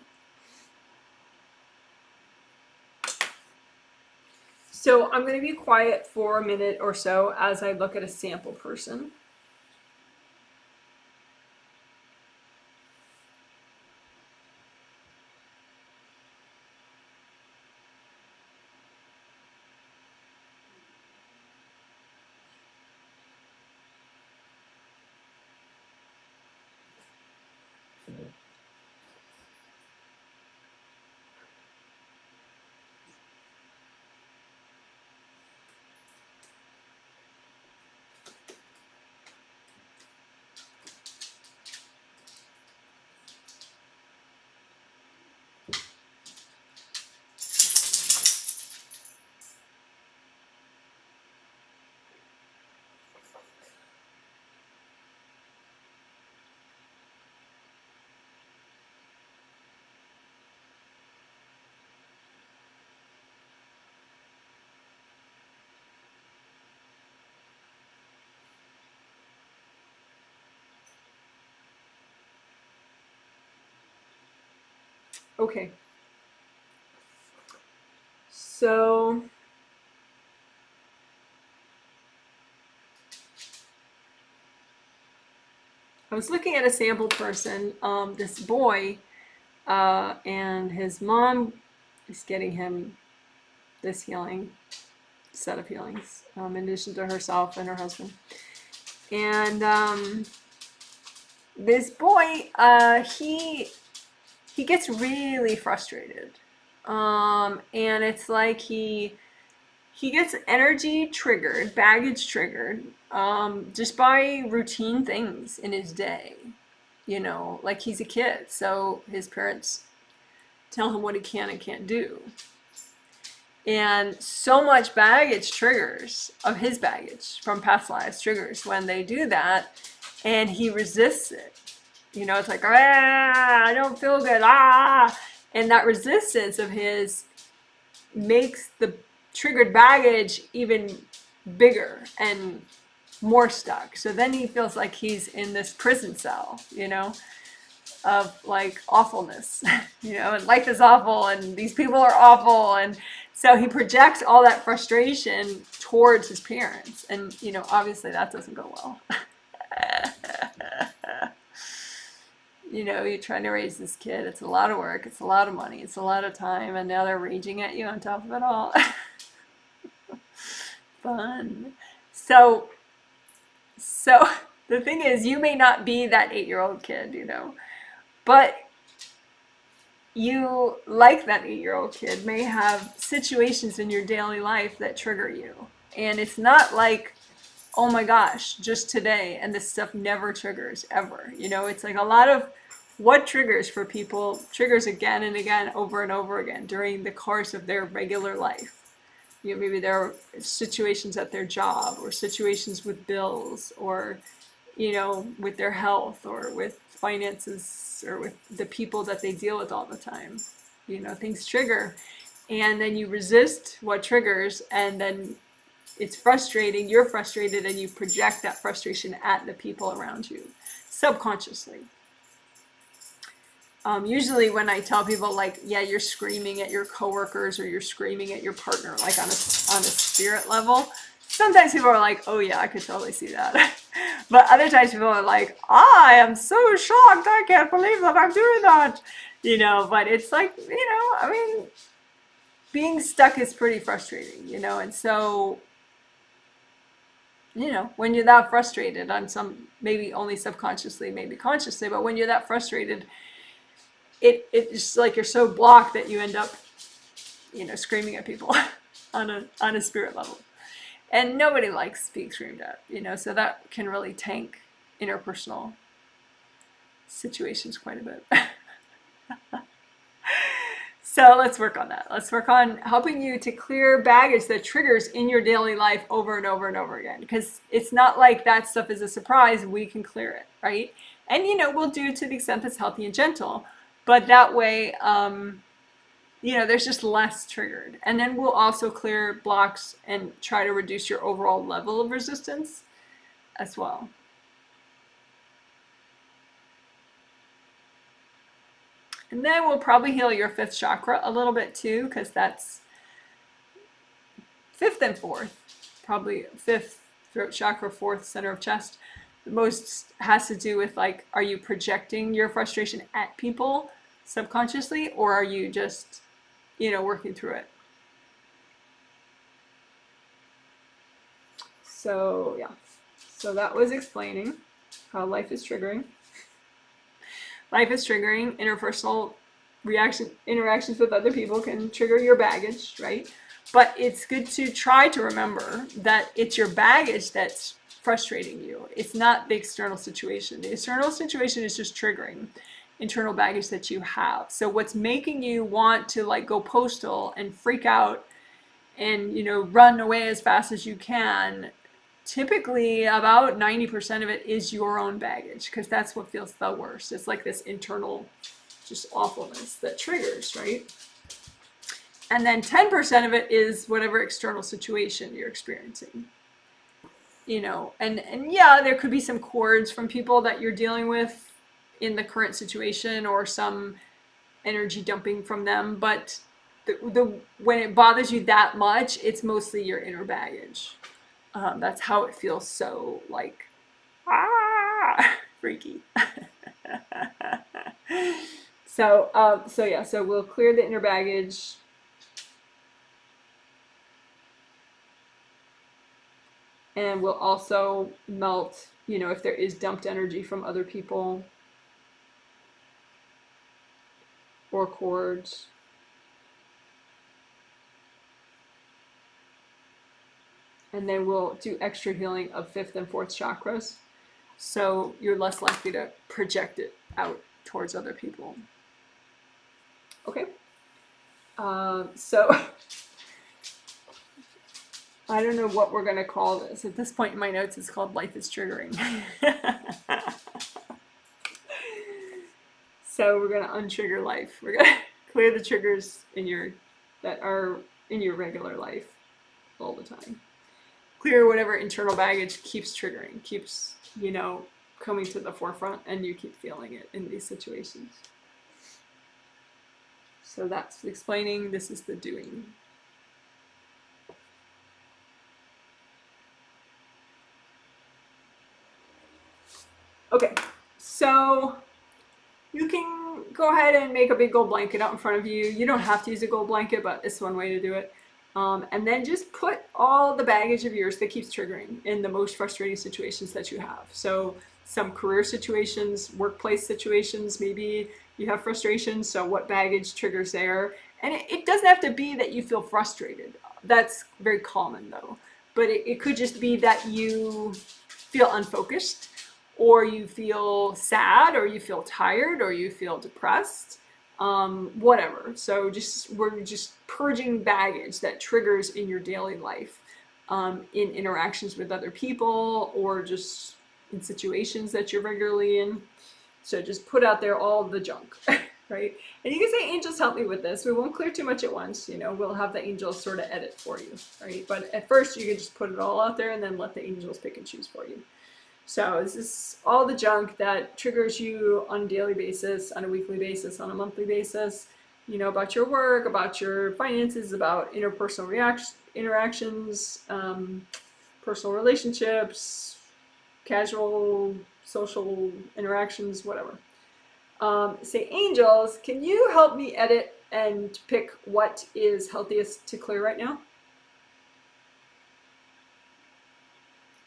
S1: So I'm going to be quiet for a minute or so as I look at a sample person. Okay. So I was looking at a sample person, this boy, and his mom is getting him this healing, set of healings, in addition to herself and her husband. And this boy, he gets really frustrated, and it's like he gets energy triggered, baggage triggered, just by routine things in his day. You know, like he's a kid, so his parents tell him what he can and can't do. And so much baggage triggers of his baggage from past lives triggers when they do that, and he resists it. You know, it's like, ah, I don't feel good, ah. And that resistance of his makes the triggered baggage even bigger and more stuck. So then he feels like he's in this prison cell, you know, of like awfulness, you know, and life is awful and these people are awful. And so he projects all that frustration towards his parents. And, you know, obviously that doesn't go well. You know, you're trying to raise this kid. It's a lot of work. It's a lot of money. It's a lot of time. And now they're raging at you on top of it all. Fun. So the thing is, you may not be that 8-year-old kid, you know, but you, like that 8-year-old kid, may have situations in your daily life that trigger you. And it's not like, oh my gosh, just today, and this stuff never triggers ever. You know, it's like a lot of what triggers for people triggers again and again, over and over again during the course of their regular life. You know, maybe there are situations at their job, or situations with bills, or, you know, with their health, or with finances, or with the people that they deal with all the time. You know, things trigger, and then you resist what triggers, and then it's frustrating, you're frustrated, and you project that frustration at the people around you, subconsciously. Usually when I tell people, like, yeah, you're screaming at your coworkers, or you're screaming at your partner, like on a spirit level, sometimes people are like, oh yeah, I could totally see that. But other times people are like, I am so shocked, I can't believe that I'm doing that. You know, but it's like, you know, I mean, being stuck is pretty frustrating, you know, and so, you know, when you're that frustrated on some, maybe only subconsciously, maybe consciously, but when you're that frustrated, it's like you're so blocked that you end up, you know, screaming at people on a spirit level. And nobody likes being screamed at, you know, so that can really tank interpersonal situations quite a bit. So let's work on that. Let's work on helping you to clear baggage that triggers in your daily life over and over and over again. Because it's not like that stuff is a surprise. We can clear it, right? And, you know, we'll do to the extent that's healthy and gentle. But that way, you know, there's just less triggered. And then we'll also clear blocks and try to reduce your overall level of resistance as well. And then we'll probably heal your 5th chakra a little bit too, because that's fifth and fourth, probably fifth throat chakra, fourth center of chest. The most has to do with like, are you projecting your frustration at people subconsciously, or are you just, working through it? So yeah, so that was explaining how life is triggering. Life is triggering. Interpersonal interactions with other people can trigger your baggage, right? But it's good to try to remember that it's your baggage that's frustrating you. It's not the external situation. The external situation is just triggering internal baggage that you have. So what's making you want to like go postal and freak out and run away as fast as you can, typically about 90% of it is your own baggage, because that's what feels the worst. It's like this internal just awfulness that triggers, right? And then 10% of it is whatever external situation you're experiencing. And yeah, there could be some cords from people that you're dealing with in the current situation, or some energy dumping from them, but when it bothers you that much, it's mostly your inner baggage. That's how it feels, so like freaky. So we'll clear the inner baggage. And we'll also melt, if there is dumped energy from other people or cords. And then we'll do extra healing of fifth and fourth chakras, so you're less likely to project it out towards other people. Okay. So I don't know what we're going to call this. At this point in my notes, it's called Life is Triggering. So we're going to untrigger life. We're going to clear the triggers that are in your regular life all the time. Clear whatever internal baggage keeps triggering, keeps, coming to the forefront, and you keep feeling it in these situations. So that's explaining. This is the doing. Okay, so you can go ahead and make a big gold blanket out in front of you. You don't have to use a gold blanket, but it's one way to do it. And then just put all the baggage of yours that keeps triggering in the most frustrating situations that you have. So some career situations, workplace situations, maybe you have frustration, so what baggage triggers there. And it doesn't have to be that you feel frustrated. That's very common though. But it could just be that you feel unfocused, or you feel sad, or you feel tired, or you feel depressed, whatever. So we're just purging baggage that triggers in your daily life, in interactions with other people, or just in situations that you're regularly in. So just put out there all the junk, right? And you can say, angels, help me with this. We won't clear too much at once, we'll have the angels sort of edit for you, right? But at first you can just put it all out there and then let the angels pick and choose for you. So this is all the junk that triggers you on a daily basis, on a weekly basis, on a monthly basis, about your work, about your finances, about interpersonal interactions, personal relationships, casual social interactions, whatever. Say, angels, can you help me edit and pick what is healthiest to clear right now?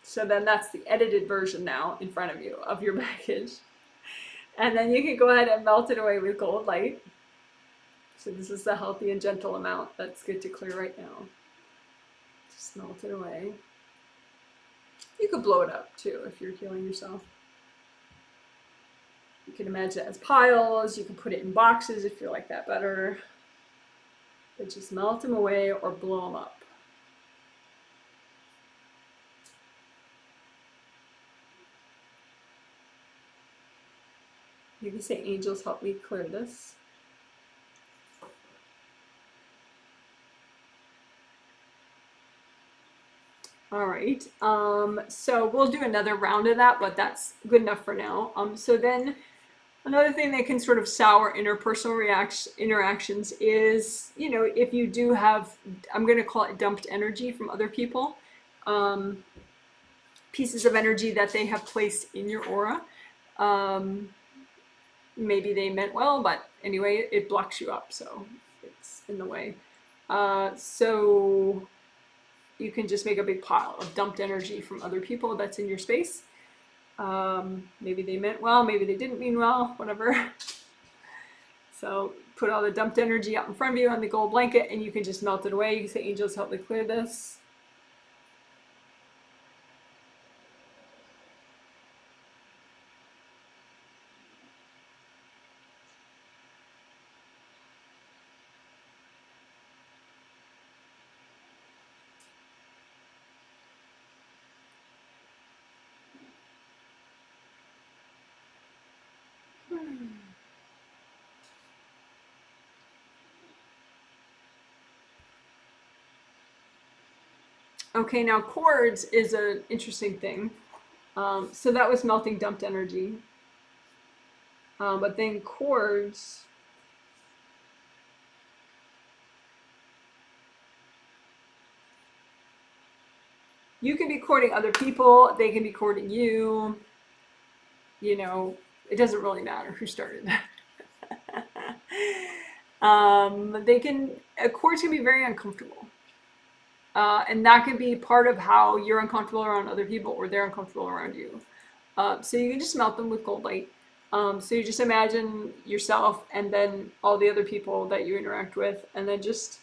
S1: So then that's the edited version now in front of you of your baggage. And then you can go ahead and melt it away with gold light. So this is the healthy and gentle amount that's good to clear right now. Just melt it away. You could blow it up too if you're healing yourself. You can imagine it as piles. You can put it in boxes if you like that better. But just melt them away or blow them up. You can say, angels, help me clear this. All right, so we'll do another round of that, but that's good enough for now. So then Another thing that can sort of sour interpersonal interactions is, if you do have, I'm going to call it dumped energy from other people, pieces of energy that they have placed in your aura. Maybe they meant well, but anyway, it blocks you up, so it's in the way. So you can just make a big pile of dumped energy from other people that's in your space. Maybe they meant well, maybe they didn't mean well, whatever. So put all the dumped energy out in front of you on the gold blanket, and you can just melt it away. You can say, angels, help me clear this. Okay, now cords is an interesting thing. So that was melting dumped energy. But then cords, you can be courting other people, they can be courting you. It doesn't really matter who started. Cords can be very uncomfortable. And that can be part of how you're uncomfortable around other people or they're uncomfortable around you. So you can just melt them with gold light. So you just imagine yourself and then all the other people that you interact with, and then just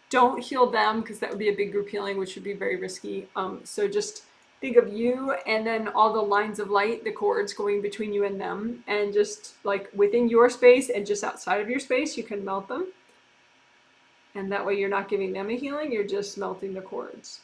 S1: don't heal them, because that would be a big group healing, which would be very risky. So just think of you and then all the lines of light, the cords going between you and them, and just like within your space and just outside of your space, you can melt them. And that way you're not giving them a healing, you're just melting the cords.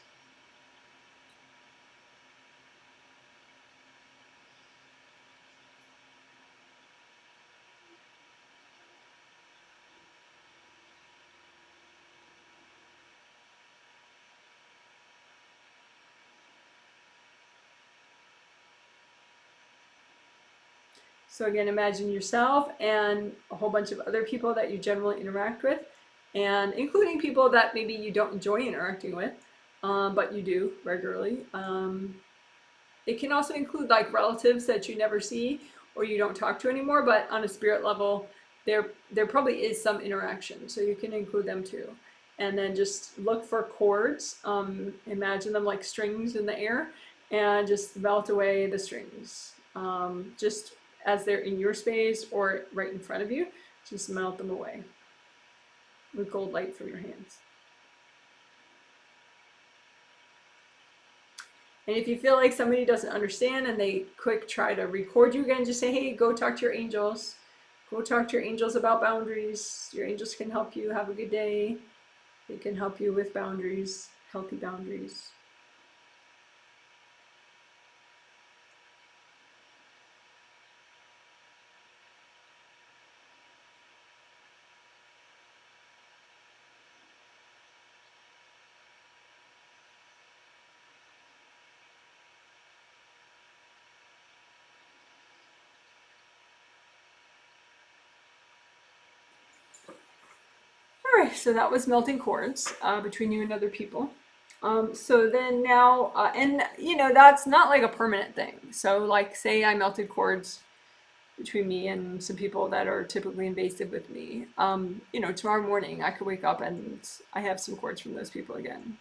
S1: So again, imagine yourself and a whole bunch of other people that you generally interact with, and including people that maybe you don't enjoy interacting with, but you do regularly. It can also include like relatives that you never see or you don't talk to anymore, but on a spirit level, there probably is some interaction, so you can include them too. And then just look for cords, imagine them like strings in the air, and just melt away the strings. Just as they're in your space or right in front of you, just melt them away with gold light from your hands. And if you feel like somebody doesn't understand and they quick try to record you again, just say, hey, go talk to your angels. Go talk to your angels about boundaries. Your angels can help you. Have a good day. They can help you with boundaries, healthy boundaries. All right, so that was melting cords between you and other people. So then now, and that's not like a permanent thing. So like say I melted cords between me and some people that are typically invasive with me. Tomorrow morning I could wake up and I have some cords from those people again.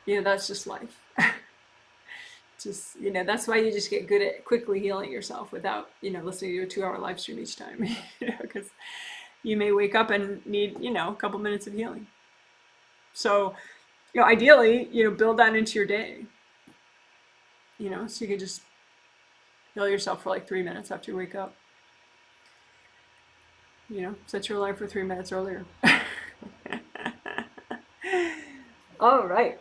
S1: That's just life. That's why you just get good at quickly healing yourself without, listening to a 2-hour live stream each time, because you may wake up and need, a couple minutes of healing. So, ideally, build that into your day, so you can just heal yourself for like 3 minutes after you wake up. Set your alarm for 3 minutes earlier. All right.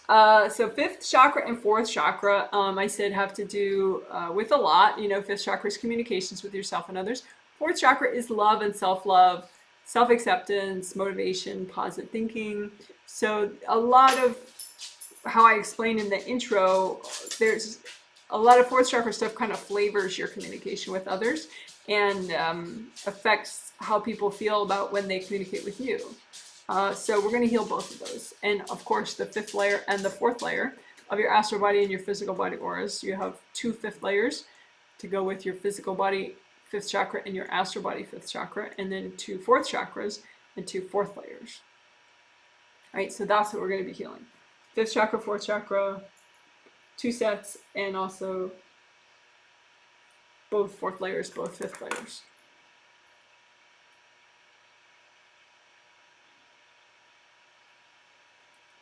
S1: So 5th chakra and 4th chakra, I said have to do with a lot. 5th chakra is communications with yourself and others. 4th chakra is love and self-love, self-acceptance, motivation, positive thinking. So a lot of how I explained in the intro, there's a lot of fourth chakra stuff kind of flavors your communication with others and affects how people feel about when they communicate with you. So we're going to heal both of those. And of course, the fifth layer and the fourth layer of your astral body and your physical body auras. You have two fifth layers to go with your physical body fifth chakra and your astral body fifth chakra, and then two fourth chakras and two fourth layers. All right, so that's what we're going to be healing. Fifth chakra, fourth chakra, two sets, and also both fourth layers, both fifth layers.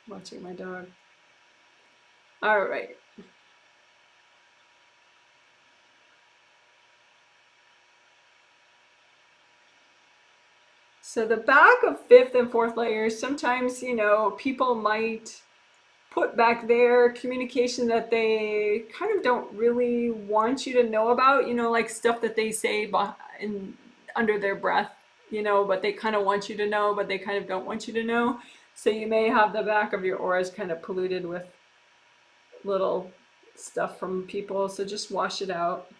S1: Watching my dog. All right. So the back of fifth and fourth layers, sometimes, you know, people might put back there communication that they kind of don't really want you to know about, you know, like stuff that they say under their breath, you know, but they kind of want you to know, but they kind of don't want you to know. So you may have the back of your auras kind of polluted with little stuff from people, so just wash it out.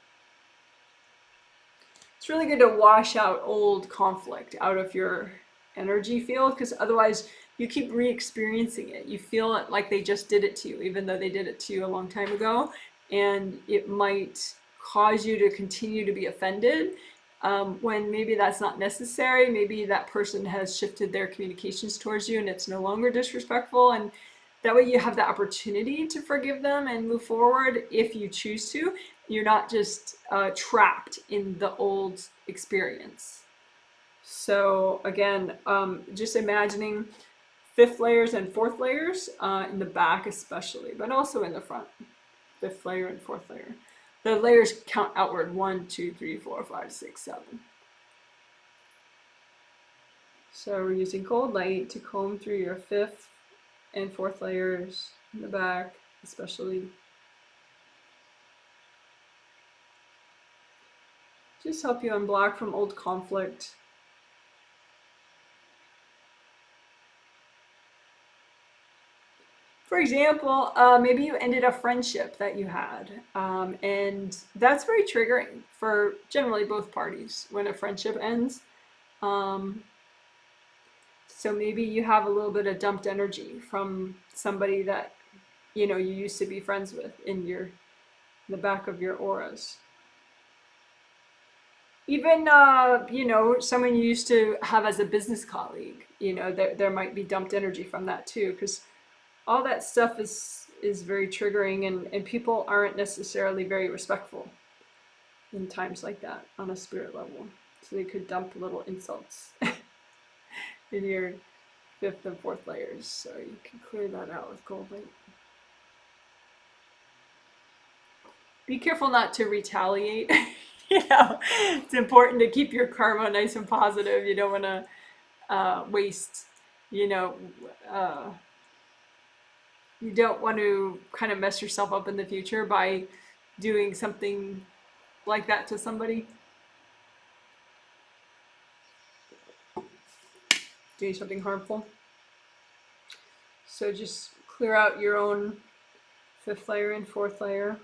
S1: It's really good to wash out old conflict out of your energy field, because otherwise you keep re-experiencing it. You feel it like they just did it to you, even though they did it to you a long time ago, and it might cause you to continue to be offended when maybe that's not necessary. Maybe that person has shifted their communications towards you and it's no longer disrespectful, and that way you have the opportunity to forgive them and move forward if you choose to. You're not just trapped in the old experience. So again, just imagining fifth layers and fourth layers in the back especially, but also in the front. Fifth layer and fourth layer. The layers count outward: 1, 2, 3, 4, 5, 6, 7. So we're using cold light to comb through your fifth and fourth layers in the back, especially. Just help you unblock from old conflict. For example, maybe you ended a friendship that you had, and that's very triggering for generally both parties when a friendship ends. So maybe you have a little bit of dumped energy from somebody that, you know, you used to be friends with in the back of your auras. Even, you know, someone you used to have as a business colleague, you know, there might be dumped energy from that too, because all that stuff is very triggering, and people aren't necessarily very respectful in times like that on a spirit level. So they could dump little insults in your fifth and fourth layers. So you can clear that out with cold light. Be careful not to retaliate. You know, it's important to keep your karma nice and positive. You don't want to waste, you know, you don't want to kind of mess yourself up in the future by doing something like that to somebody. Doing something harmful. So just clear out your own fifth layer and fourth layer.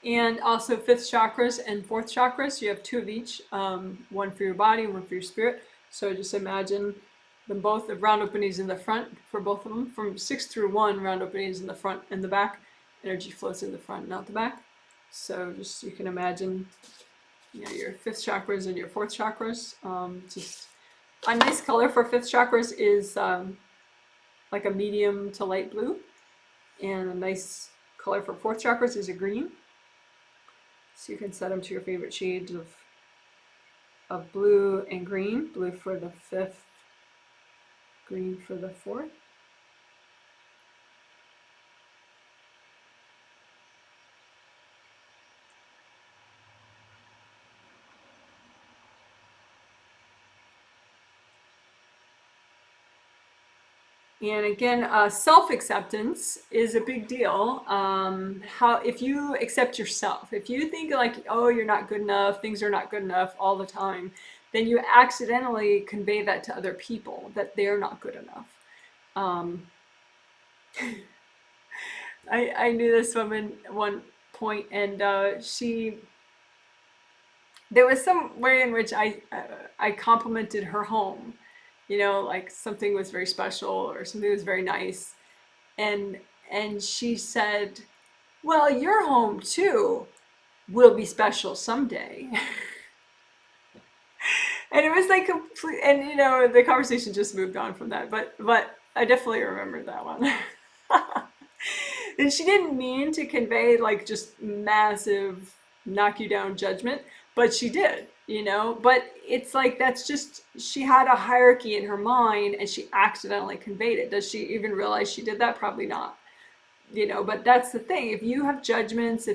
S1: And also fifth chakras and fourth chakras, you have two of each, one for your body, one for your spirit. So just imagine them both, the round openings in the front for both of them. From 6 through 1, round openings in the front and the back. Energy flows in the front and out the back. So just, you can imagine, you know, your fifth chakras and your fourth chakras. Just a nice color for fifth chakras is like a medium to light blue. And a nice color for fourth chakras is a green. So you can set them to your favorite shades of blue and green. Blue for the fifth, green for the fourth. And again, self-acceptance is a big deal. If you accept yourself, if you think like, oh, you're not good enough, things are not good enough all the time, then you accidentally convey that to other people, that they're not good enough. Um, I knew this woman at one point, and there was some way in which I complimented her home, you know, like something was very special or something was very nice, and she said, "Well, your home too will be special someday." And it was like complete, and you know, the conversation just moved on from that. But I definitely remember that one. And she didn't mean to convey like just massive knock you down judgment, but she did, you know. But it's like that's just, she had a hierarchy in her mind and she accidentally conveyed it. Does she even realize she did that? Probably not, you know. But that's the thing, if you have judgments,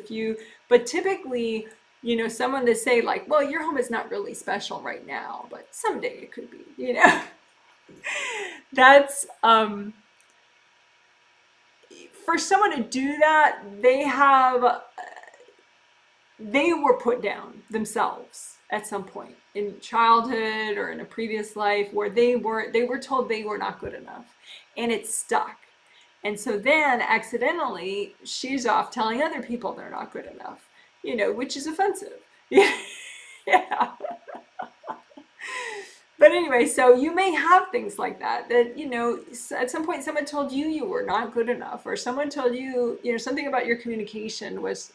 S1: but typically, you know, someone to say like, well, your home is not really special right now, but someday it could be, you know. That's for someone to do that, they were put down themselves at some point in childhood or in a previous life where they were told they were not good enough, and it stuck. And so then accidentally she's off telling other people they're not good enough, you know, which is offensive. Yeah. But anyway, so you may have things like that, you know, at some point someone told you you were not good enough, or someone told you, you know, something about your communication was,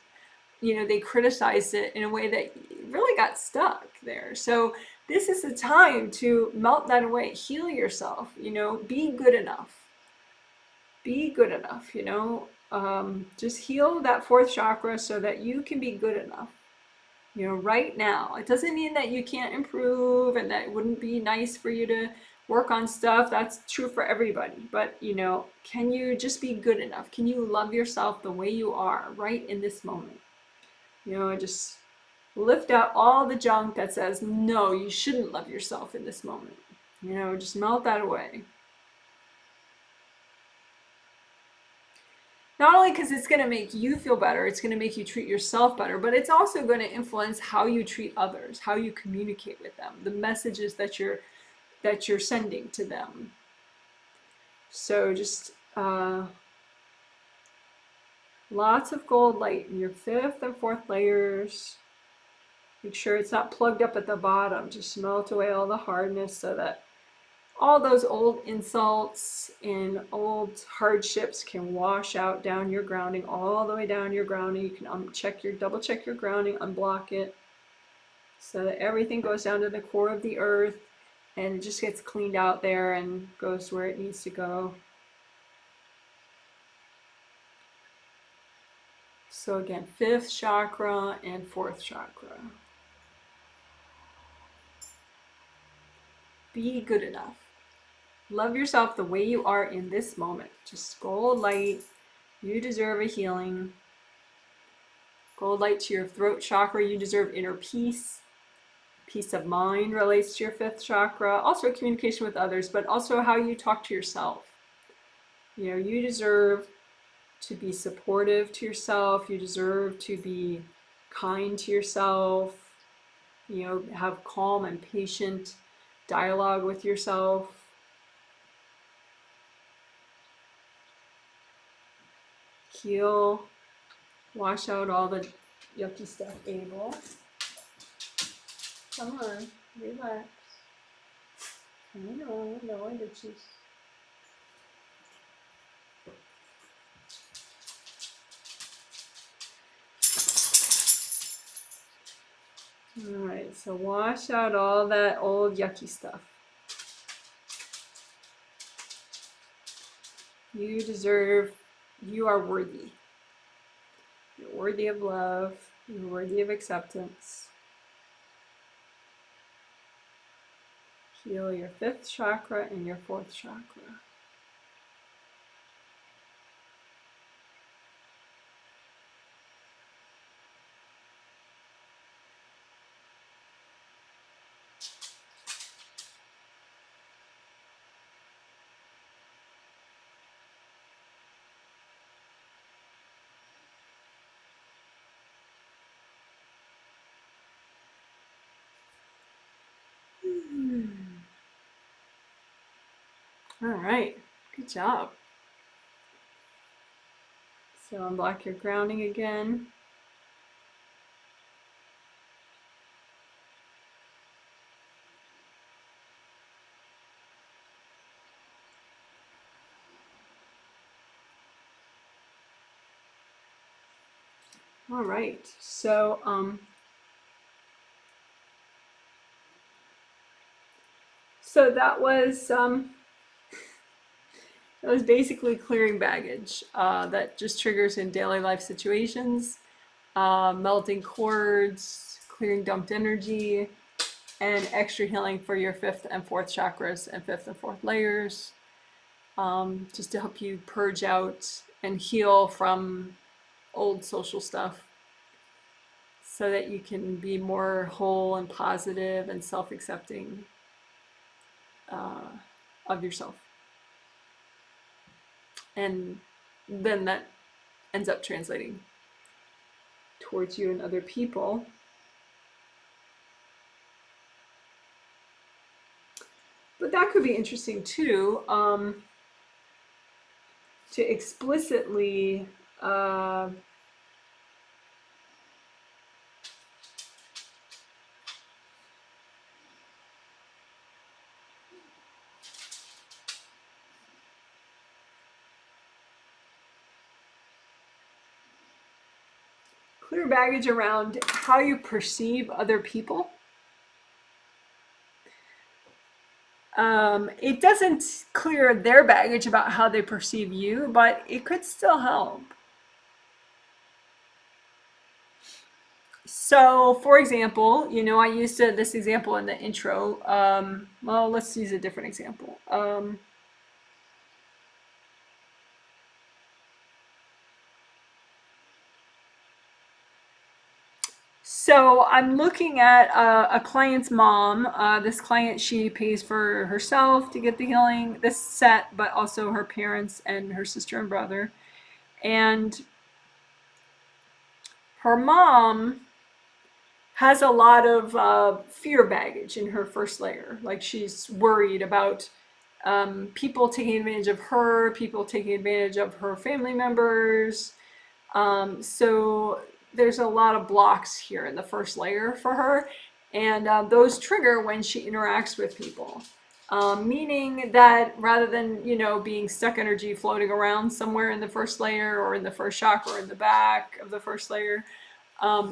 S1: you know, they criticized it in a way that really got stuck there. So this is the time to melt that away, heal yourself, you know, be good enough. Be good enough, you know. Just heal that fourth chakra so that you can be good enough, you know, right now. It doesn't mean that you can't improve and that it wouldn't be nice for you to work on stuff. That's true for everybody. But, you know, can you just be good enough? Can you love yourself the way you are right in this moment? You know, just lift out all the junk that says, no, you shouldn't love yourself in this moment. You know, just melt that away. Not only because it's going to make you feel better, it's going to make you treat yourself better, but it's also going to influence how you treat others, how you communicate with them, the messages that you're sending to them. So just lots of gold light in your fifth and fourth layers. Make sure it's not plugged up at the bottom. Just melt away all the hardness so that all those old insults and old hardships can wash out down your grounding, all the way down your grounding. You can double check your grounding, unblock it, so that everything goes down to the core of the earth and it just gets cleaned out there and goes where it needs to go. So again, fifth chakra and fourth chakra. Be good enough. Love yourself the way you are in this moment. Just gold light. You deserve a healing. Gold light to your throat chakra. You deserve inner peace. Peace of mind relates to your fifth chakra. Also communication with others, but also how you talk to yourself. You know, you deserve to be supportive to yourself. You deserve to be kind to yourself. You know, have calm and patient dialogue with yourself. Heal, wash out all the yucky stuff, Abel. Come on, relax. I know, I did choose. Alright, so wash out all that old yucky stuff. You are worthy. You're worthy of love. You're worthy of acceptance. Heal your fifth chakra and your fourth chakra. All right, good job. So unblock your grounding again. All right, so that was basically clearing baggage that just triggers in daily life situations, melting cords, clearing dumped energy, and extra healing for your fifth and fourth chakras and fifth and fourth layers, just to help you purge out and heal from old social stuff so that you can be more whole and positive and self-accepting of yourself. And then that ends up translating towards you and other people. But that could be interesting too, to explicitly clear baggage around how you perceive other people. It doesn't clear their baggage about how they perceive you, but it could still help. So, for example, I used this example in the intro. Well, let's use a different example. So I'm looking at a client's mom. This client, she pays for herself to get the healing, this set, but also her parents and her sister and brother. And her mom has a lot of fear baggage in her first layer. Like she's worried about people taking advantage of her, people taking advantage of her family members. So there's a lot of blocks here in the first layer for her, and those trigger when she interacts with people. Meaning that rather than being stuck energy floating around somewhere in the first layer or in the first chakra or in the back of the first layer,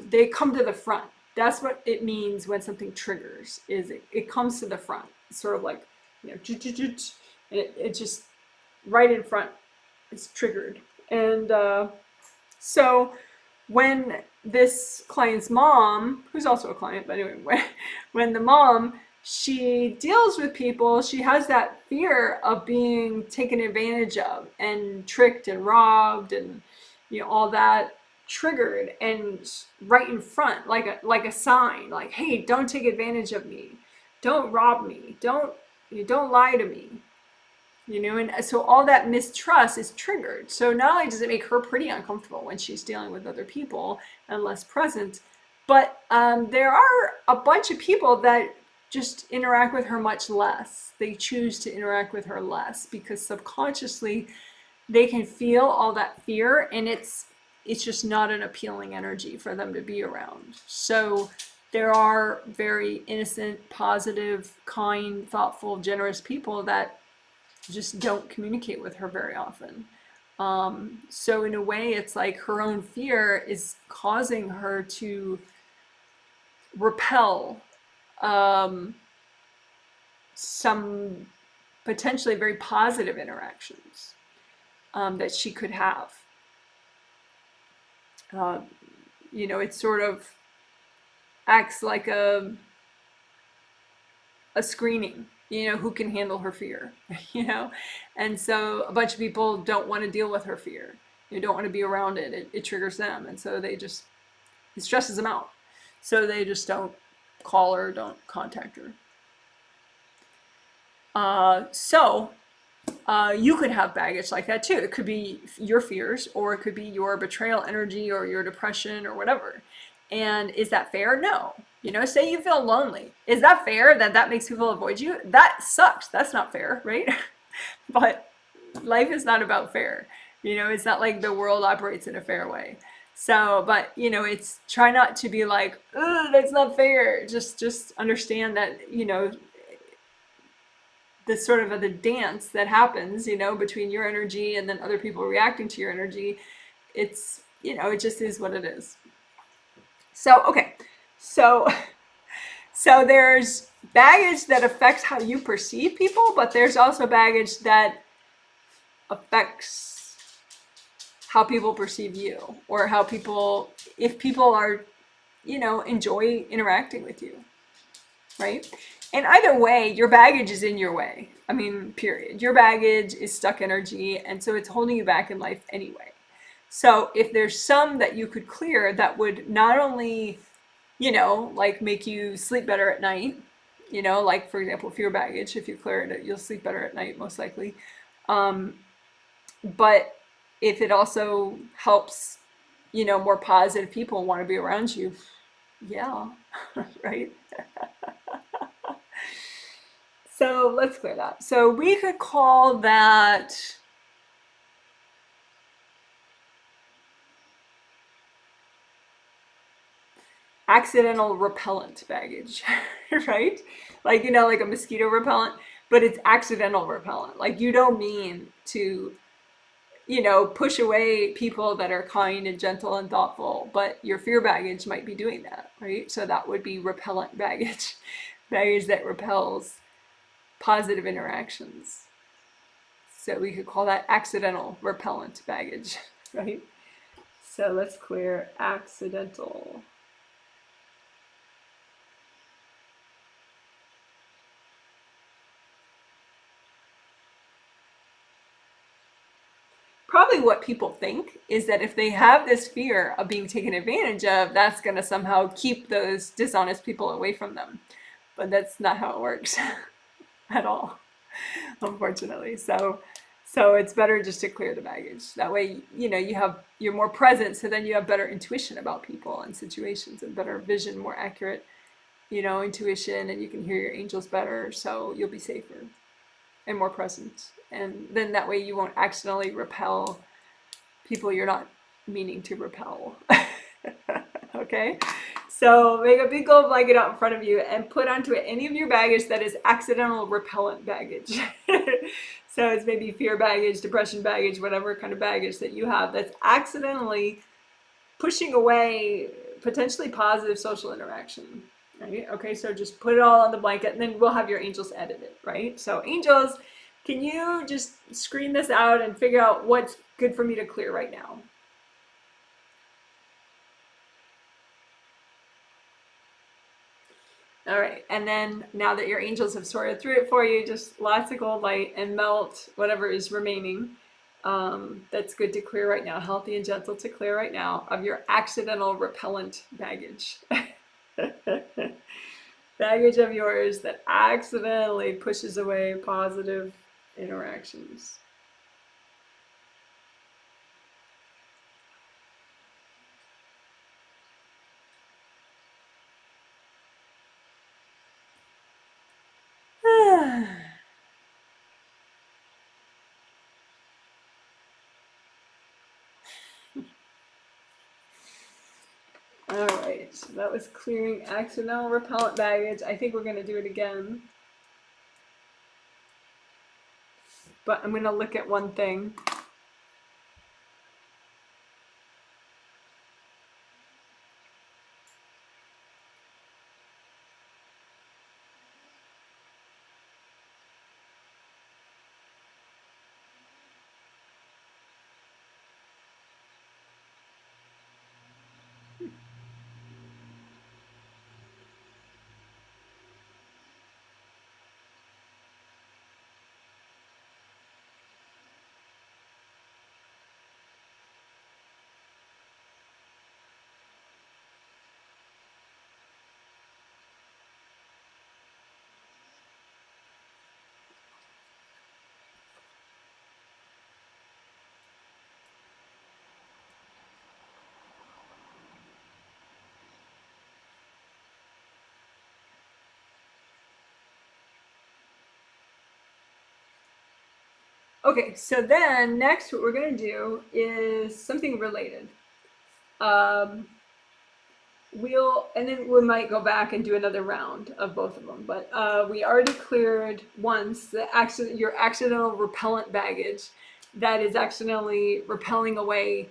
S1: they come to the front. That's what it means when something triggers. It comes to the front. It's sort of like and it just right in front. It's triggered, and so when this client's mom, who's also a client, but anyway, when the mom, she deals with people, she has that fear of being taken advantage of and tricked and robbed and all that triggered and right in front, like a sign, like, hey, don't take advantage of me, don't rob me, don't lie to me. And so all that mistrust is triggered. So not only does it make her pretty uncomfortable when she's dealing with other people and less present, but there are a bunch of people that just interact with her much less. They choose to interact with her less because subconsciously they can feel all that fear, and it's just not an appealing energy for them to be around. So there are very innocent, positive, kind, thoughtful, generous people that just don't communicate with her very often. So in a way, it's like her own fear is causing her to repel some potentially very positive interactions that she could have. It sort of acts like a screening. Who can handle her fear, And so a bunch of people don't want to deal with her fear. They don't want to be around it. It triggers them. And so it stresses them out. So they just don't call her, don't contact her. You could have baggage like that too. It could be your fears, or it could be your betrayal energy or your depression or whatever. And is that fair? No. Say you feel lonely. Is that fair that makes people avoid you? That sucks. That's not fair, right? But life is not about fair. It's not like the world operates in a fair way. So, but it's try not to be like, "Ugh, that's not fair." Just understand that the sort of the dance that happens, between your energy and then other people reacting to your energy. It just is what it is. So, okay, so so there's baggage that affects how you perceive people, but there's also baggage that affects how people perceive you, or how people, if people are, enjoy interacting with you, right? And either way, your baggage is in your way. I mean, period. Your baggage is stuck energy, and so it's holding you back in life anyway. So if there's some that you could clear that would not only, like make you sleep better at night, like for example, fear baggage, if you clear it, you'll sleep better at night, most likely. But if it also helps, more positive people want to be around you, yeah, right? So let's clear that. So we could call that accidental repellent baggage, right? Like, like a mosquito repellent, but it's accidental repellent. Like you don't mean to, push away people that are kind and gentle and thoughtful, but your fear baggage might be doing that, right? So that would be repellent baggage, baggage that repels positive interactions. So we could call that accidental repellent baggage, right? So let's clear accidental. Probably what people think is that if they have this fear of being taken advantage of, that's going to somehow keep those dishonest people away from them. But that's not how it works at all, unfortunately. So it's better just to clear the baggage. That way, you're more present, so then you have better intuition about people and situations, and better vision, more accurate, intuition, and you can hear your angels better, so you'll be safer and more present. And then that way you won't accidentally repel people you're not meaning to repel. Okay? So make a big gold blanket out in front of you and put onto it any of your baggage that is accidental repellent baggage. So it's maybe fear baggage, depression baggage, whatever kind of baggage that you have that's accidentally pushing away potentially positive social interaction. Right? Okay, so just put it all on the blanket, and then we'll have your angels edit it, right? So angels, can you just screen this out and figure out what's good for me to clear right now? All right, and then now that your angels have sorted through it for you, just lots of gold light and melt whatever is remaining. That's good to clear right now, healthy and gentle to clear right now, of your accidental repellent baggage. Baggage of yours that accidentally pushes away positive interactions. All right, so that was clearing accidental repellent baggage. I think we're going to do it again. But I'm going to look at one thing. Okay, so then next what we're going to do is something related. And then we might go back and do another round of both of them. But we already cleared once your accidental repellent baggage that is accidentally repelling away,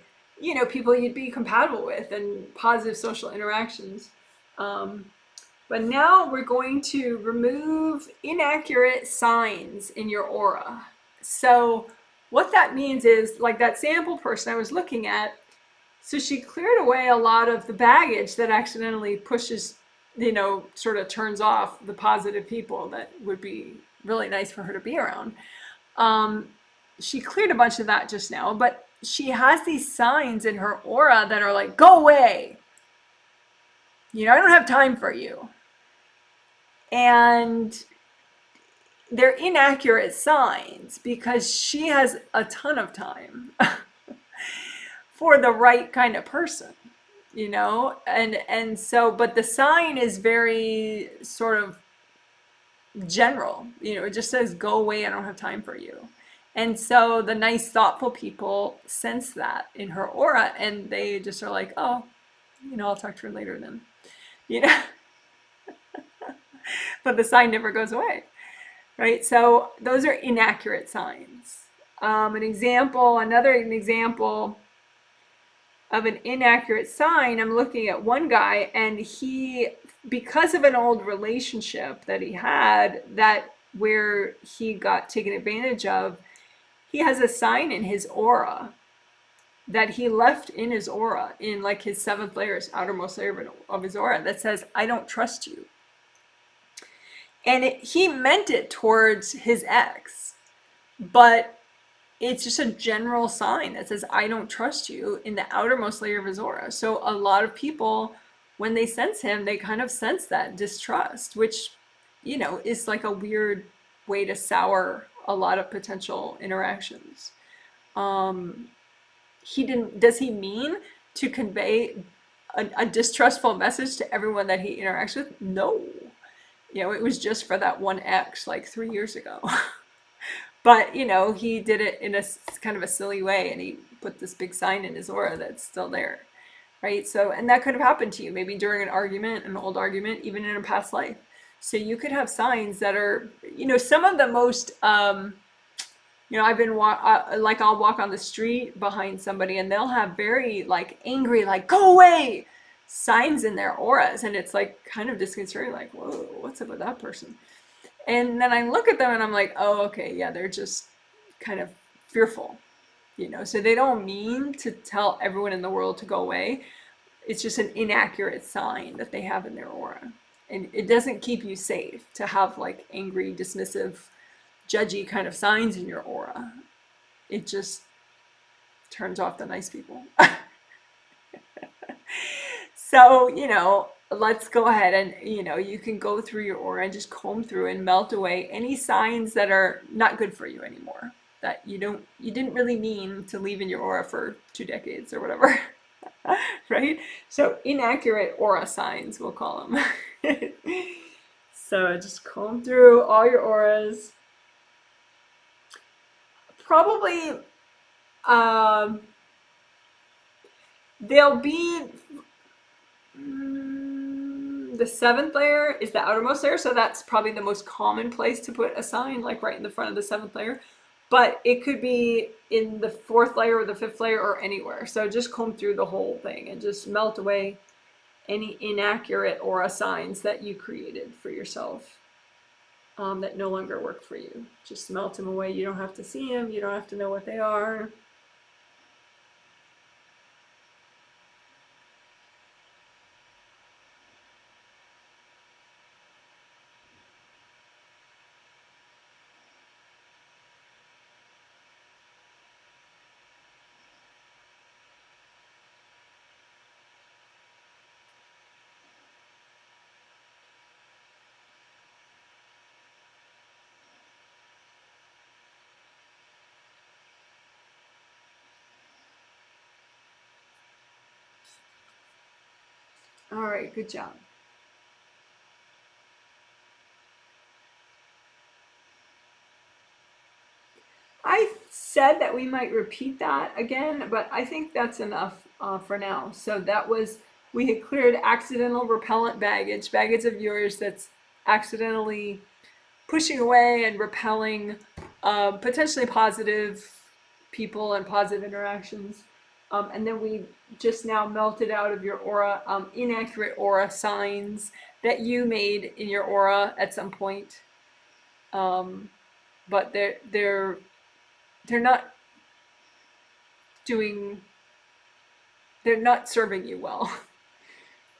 S1: people you'd be compatible with and positive social interactions. But now we're going to remove inaccurate signs in your aura. So what that means is, like that sample person I was looking at, so she cleared away a lot of the baggage that accidentally pushes, sort of turns off the positive people that would be really nice for her to be around. She cleared a bunch of that just now, but she has these signs in her aura that are like, go away. I don't have time for you. And they're inaccurate signs because she has a ton of time for the right kind of person, and so, but the sign is very sort of general, it just says, go away, I don't have time for you. And so the nice, thoughtful people sense that in her aura, and they just are like, oh, I'll talk to her later then, but the sign never goes away, right? So those are inaccurate signs. Another example of an inaccurate sign, I'm looking at one guy, and he, because of an old relationship that he had, that where he got taken advantage of, he has a sign in his aura that he left in his aura, in like his 7th layer, his outermost layer of his aura, that says, I don't trust you. And he meant it towards his ex, but it's just a general sign that says, I don't trust you, in the outermost layer of his aura. So a lot of people, when they sense him, they kind of sense that distrust, which, is like a weird way to sour a lot of potential interactions. Does he mean to convey a distrustful message to everyone that he interacts with? No. It was just for that one ex like 3 years ago. But, he did it in a kind of a silly way, and he put this big sign in his aura that's still there, right? So, and that could have happened to you, maybe during an old argument, even in a past life. So you could have signs that are, some of the most, I've been, like, I'll walk on the street behind somebody, and they'll have very, like, angry, like, go away, signs in their auras. And it's, like, kind of disconcerting, like, whoa, what's up with that person? And then I look at them and I'm like, oh, okay, yeah, they're just kind of fearful, so they don't mean to tell everyone in the world to go away. It's just an inaccurate sign that they have in their aura. And it doesn't keep you safe to have like angry, dismissive, judgy kind of signs in your aura. It just turns off the nice people. So, let's go ahead and, you can go through your aura and just comb through and melt away any signs that are not good for you anymore, that you didn't really mean to leave in your aura for 2 decades or whatever. Right? So inaccurate aura signs, we'll call them. So just comb through all your auras. Probably they'll be the 7th layer is the outermost layer, so that's probably the most common place to put a sign, like right in the front of the 7th layer. But it could be in the 4th layer or the 5th layer or anywhere. So just comb through the whole thing and just melt away any inaccurate aura signs that you created for yourself, that no longer work for you. Just melt them away. You don't have to see them. You don't have to know what they are. All right, good job. I said that we might repeat that again, but I think that's enough for now. So that was, we had cleared accidental repellent baggage of yours that's accidentally pushing away and repelling potentially positive people and positive interactions. And then we just now melted out of your aura inaccurate aura signs that you made in your aura at some point. But they're not doing, they're not serving you well.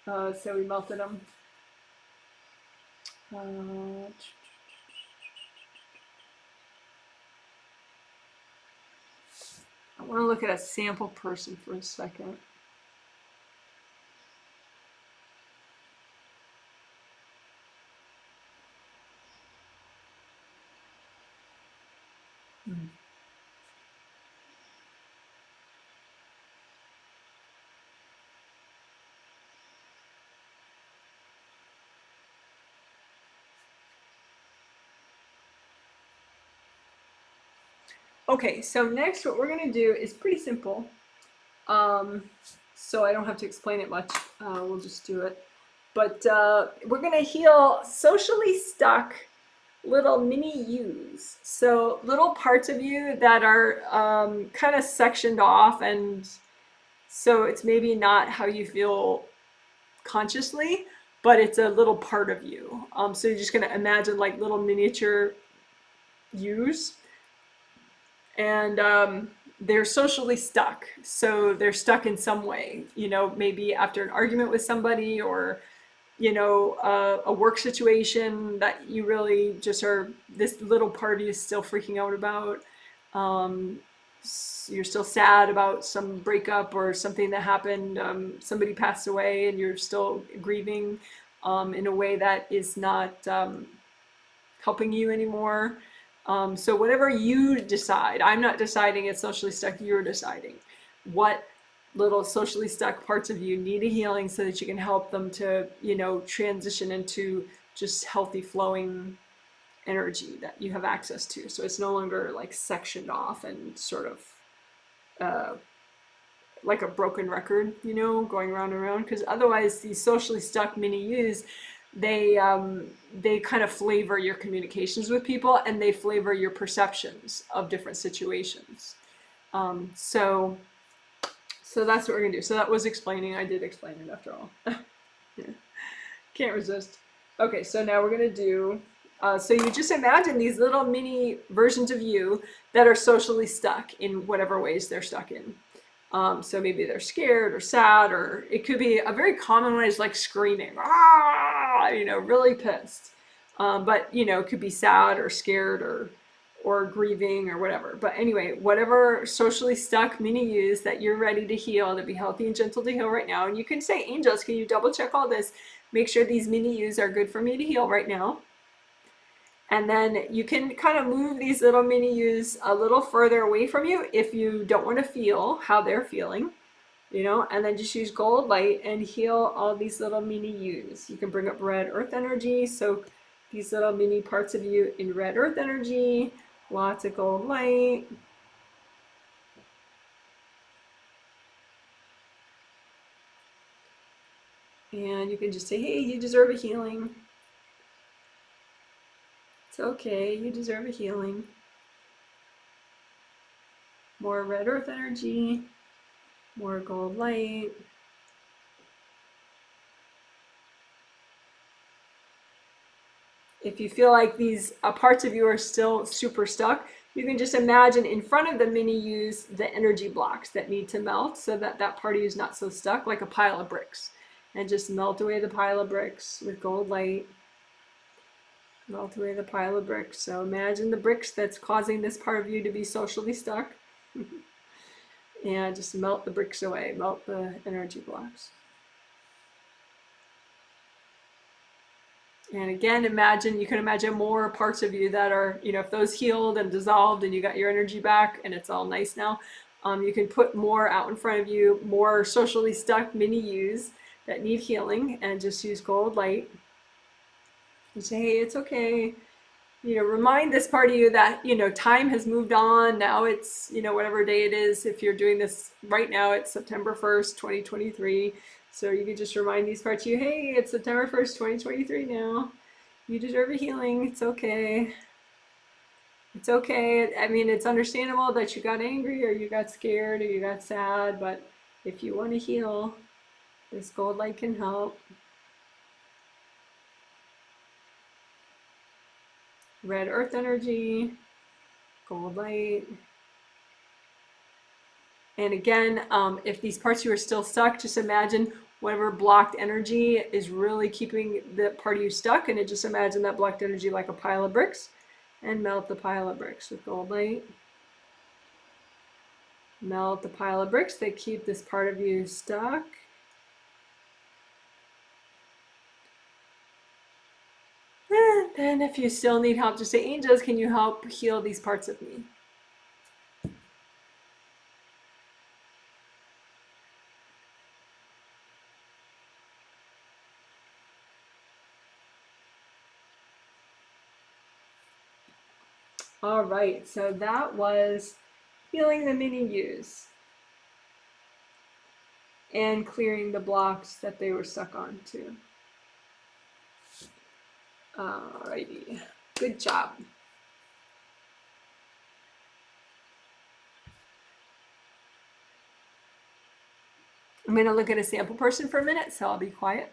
S1: So we melted them. I want to look at a sample person for a second. Okay, so next what we're going to do is pretty simple. So I don't have to explain it much. We'll just do it. But we're going to heal socially stuck little mini yous. So little parts of you that are kind of sectioned off, and so it's maybe not how you feel consciously, but it's a little part of you. So you're just going to imagine like little miniature yous. And they're socially stuck. So they're stuck in some way, you know, maybe after an argument with somebody, or, you know, a work situation that you really just are, this little part of you is still freaking out about. You're still sad about some breakup or something that happened. Somebody passed away and you're still grieving in a way that is not helping you anymore. So whatever you decide, I'm not deciding it's socially stuck, you're deciding what little socially stuck parts of you need a healing so that you can help them to, you know, transition into just healthy flowing energy that you have access to. So it's no longer like sectioned off and sort of like a broken record, you know, going around and around. Because otherwise these socially stuck mini yous, they kind of flavor your communications with people, and they flavor your perceptions of different situations. So that's what we're gonna do. So that was explaining. I did explain it after all. Yeah. Can't resist. Okay, so now we're gonna do, so you just imagine these little mini versions of you that are socially stuck in whatever ways they're stuck in. So maybe they're scared or sad, or it could be a very common one is like screaming, ah, you know, really pissed. But you know, it could be sad or scared or grieving or whatever. But anyway, whatever socially stuck mini yous that you're ready to heal, to be healthy and gentle to heal right now. And you can say, angels, can you double check all this? Make sure these mini yous are good for me to heal right now. And then you can kind of move these little mini yous a little further away from you if you don't want to feel how they're feeling, you know, and then just use gold light and heal all these little mini yous. You can bring up red earth energy. So these little mini parts of you in red earth energy, lots of gold light. And you can just say, hey, you deserve a healing. It's okay, you deserve a healing. More red earth energy, more gold light. If you feel like these parts of you are still super stuck, you can just imagine in front of the mini yous the energy blocks that need to melt so that that part of you is not so stuck, like a pile of bricks. And just melt away the pile of bricks with gold light. Melt away the pile of bricks. So imagine the bricks that's causing this part of you to be socially stuck. And just melt the bricks away, melt the energy blocks. And again, imagine, you can imagine more parts of you that are, you know, if those healed and dissolved and you got your energy back and it's all nice now, you can put more out in front of you, more socially stuck mini yous that need healing, and just use gold light. And say, hey, it's okay. remind this part of you that, time has moved on. Now it's, whatever day it is. If you're doing this right now, it's September 1st, 2023. So you can just remind these parts of you, hey, it's September 1st, 2023 now. You deserve a healing. It's okay. It's okay. I mean, it's understandable that you got angry or you got scared or you got sad, but if you want to heal, this gold light can help. Red earth energy, gold light. And again, if these parts of you are still stuck, just imagine whatever blocked energy is really keeping the part of you stuck, and just imagine that blocked energy like a pile of bricks, and melt the pile of bricks with gold light. Melt the pile of bricks that keep this part of you stuck. And then if you still need help, just say, angels, can you help heal these parts of me? All right, so that was healing the mini yous and clearing the blocks that they were stuck on too. Alrighty, good job. I'm going to look at a sample person for a minute, so I'll be quiet.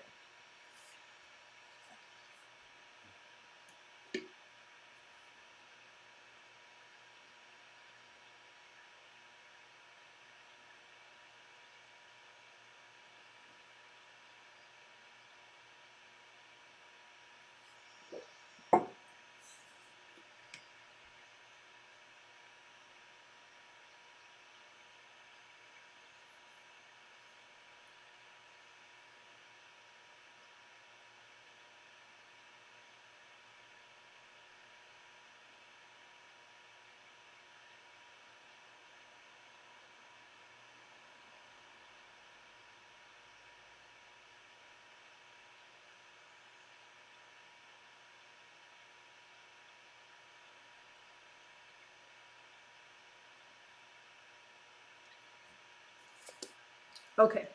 S1: Okay,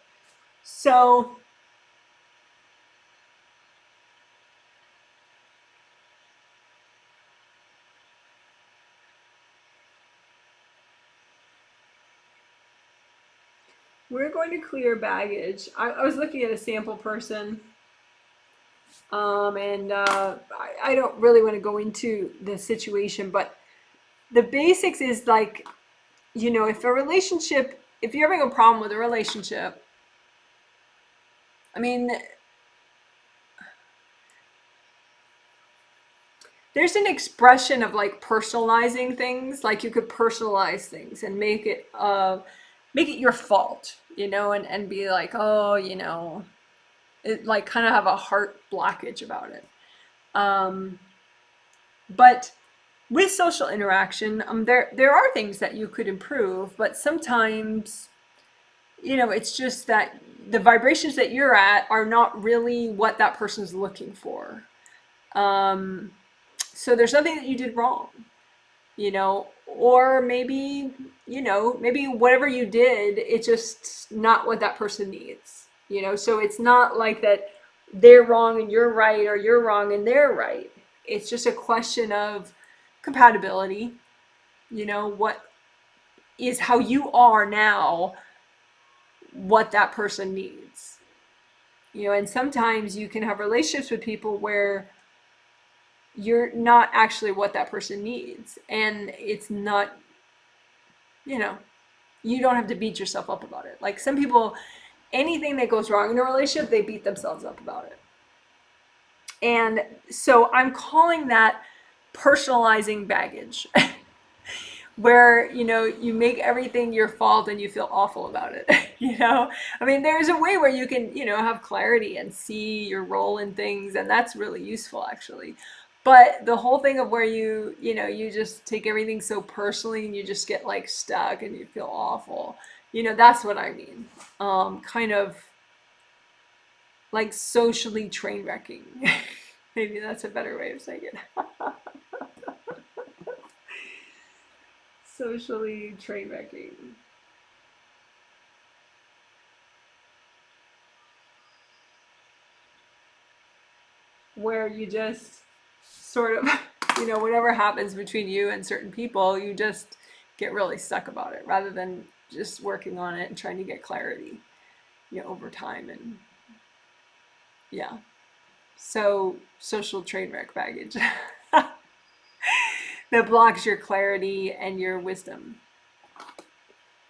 S1: so we're going to clear baggage. I was looking at a sample person, and I don't really want to go into the situation, but the basics is like, if a relationship, if you're having a problem with a relationship, I mean, there's an expression of like personalizing things. Like you could personalize things and make it your fault, and be like, oh, it like kind of have a heart blockage about it. But with social interaction, there are things that you could improve, but sometimes, it's just that the vibrations that you're at are not really what that person's looking for. So there's nothing that you did wrong, or maybe, maybe whatever you did, it's just not what that person needs, so it's not like that they're wrong and you're right, or you're wrong and they're right. It's just a question of compatibility, what is how you are now, what that person needs, and sometimes you can have relationships with people where you're not actually what that person needs, and it's not, you don't have to beat yourself up about it. Like some people, anything that goes wrong in a relationship, they beat themselves up about it. And so I'm calling that personalizing baggage, where, you make everything your fault and you feel awful about it. I mean, there's a way where you can, have clarity and see your role in things, and that's really useful actually. But the whole thing of where you just take everything so personally and you just get like stuck and you feel awful, that's what I mean. Kind of like socially train wrecking. Maybe that's a better way of saying it. socially train wrecking. Where you just sort of, whatever happens between you and certain people, you just get really stuck about it rather than just working on it and trying to get clarity, over time. And yeah. So social train wreck baggage that blocks your clarity and your wisdom.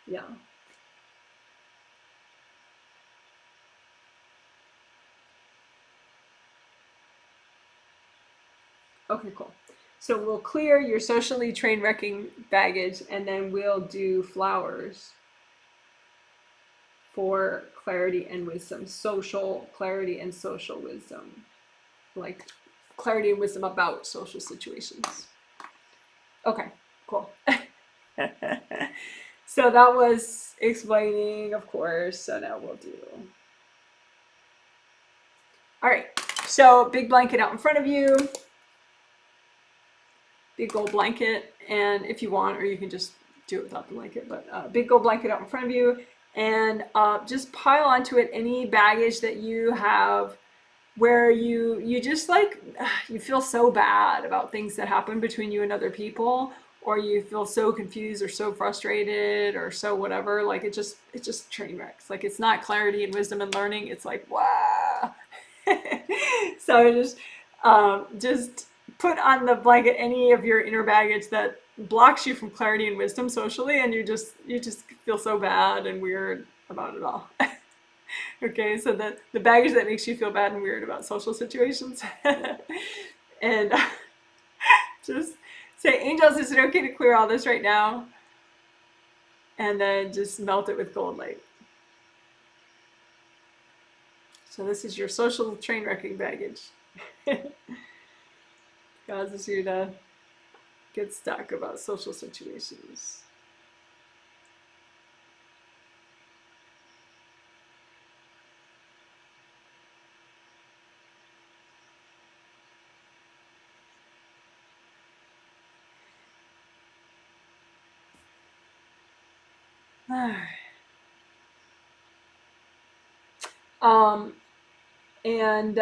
S1: Yeah. Okay, cool. So we'll clear your socially train wrecking baggage, and then we'll do flowers for clarity and wisdom, social clarity and social wisdom, like clarity and wisdom about social situations. Okay, cool. So that was explaining, of course. So now we'll do. All right. So big blanket out in front of you. Big gold blanket. And if you want, or you can just do it without the blanket, but big gold blanket out in front of you. And just pile onto it any baggage that you have where you just like, you feel so bad about things that happen between you and other people, or you feel so confused or so frustrated or so whatever, like it just train wrecks. Like it's not clarity and wisdom and learning, it's like, wow. So just put on the blanket any of your inner baggage that blocks you from clarity and wisdom socially, and you just feel so bad and weird about it all. Okay, so the baggage that makes you feel bad and weird about social situations. And just say, angels, is it okay to clear all this right now? And then just melt it with gold light. So this is your social train wrecking baggage. Causes you to get stuck about social situations. And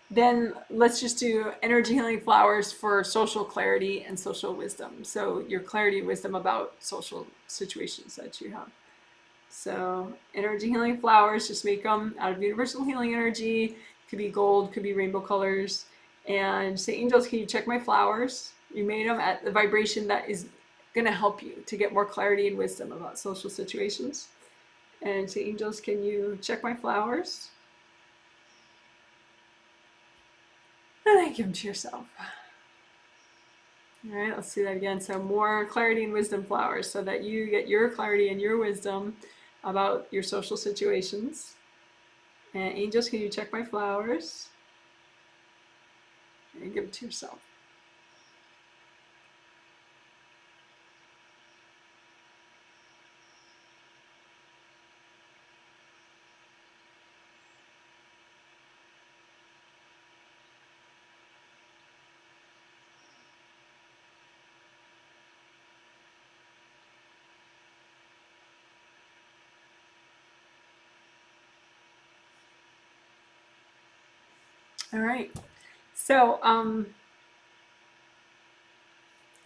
S1: then let's just do energy healing flowers for social clarity and social wisdom. So your clarity and wisdom about social situations that you have. So energy healing flowers, just make them out of universal healing energy. Could be gold, could be rainbow colors. And say, angels, can you check my flowers? You made them at the vibration that is going to help you to get more clarity and wisdom about social situations. And say, angels, can you check my flowers? And then give them to yourself. All right, let's do that again. So more clarity and wisdom flowers so that you get your clarity and your wisdom about your social situations. And angels, can you check my flowers? And give them to yourself. All right. So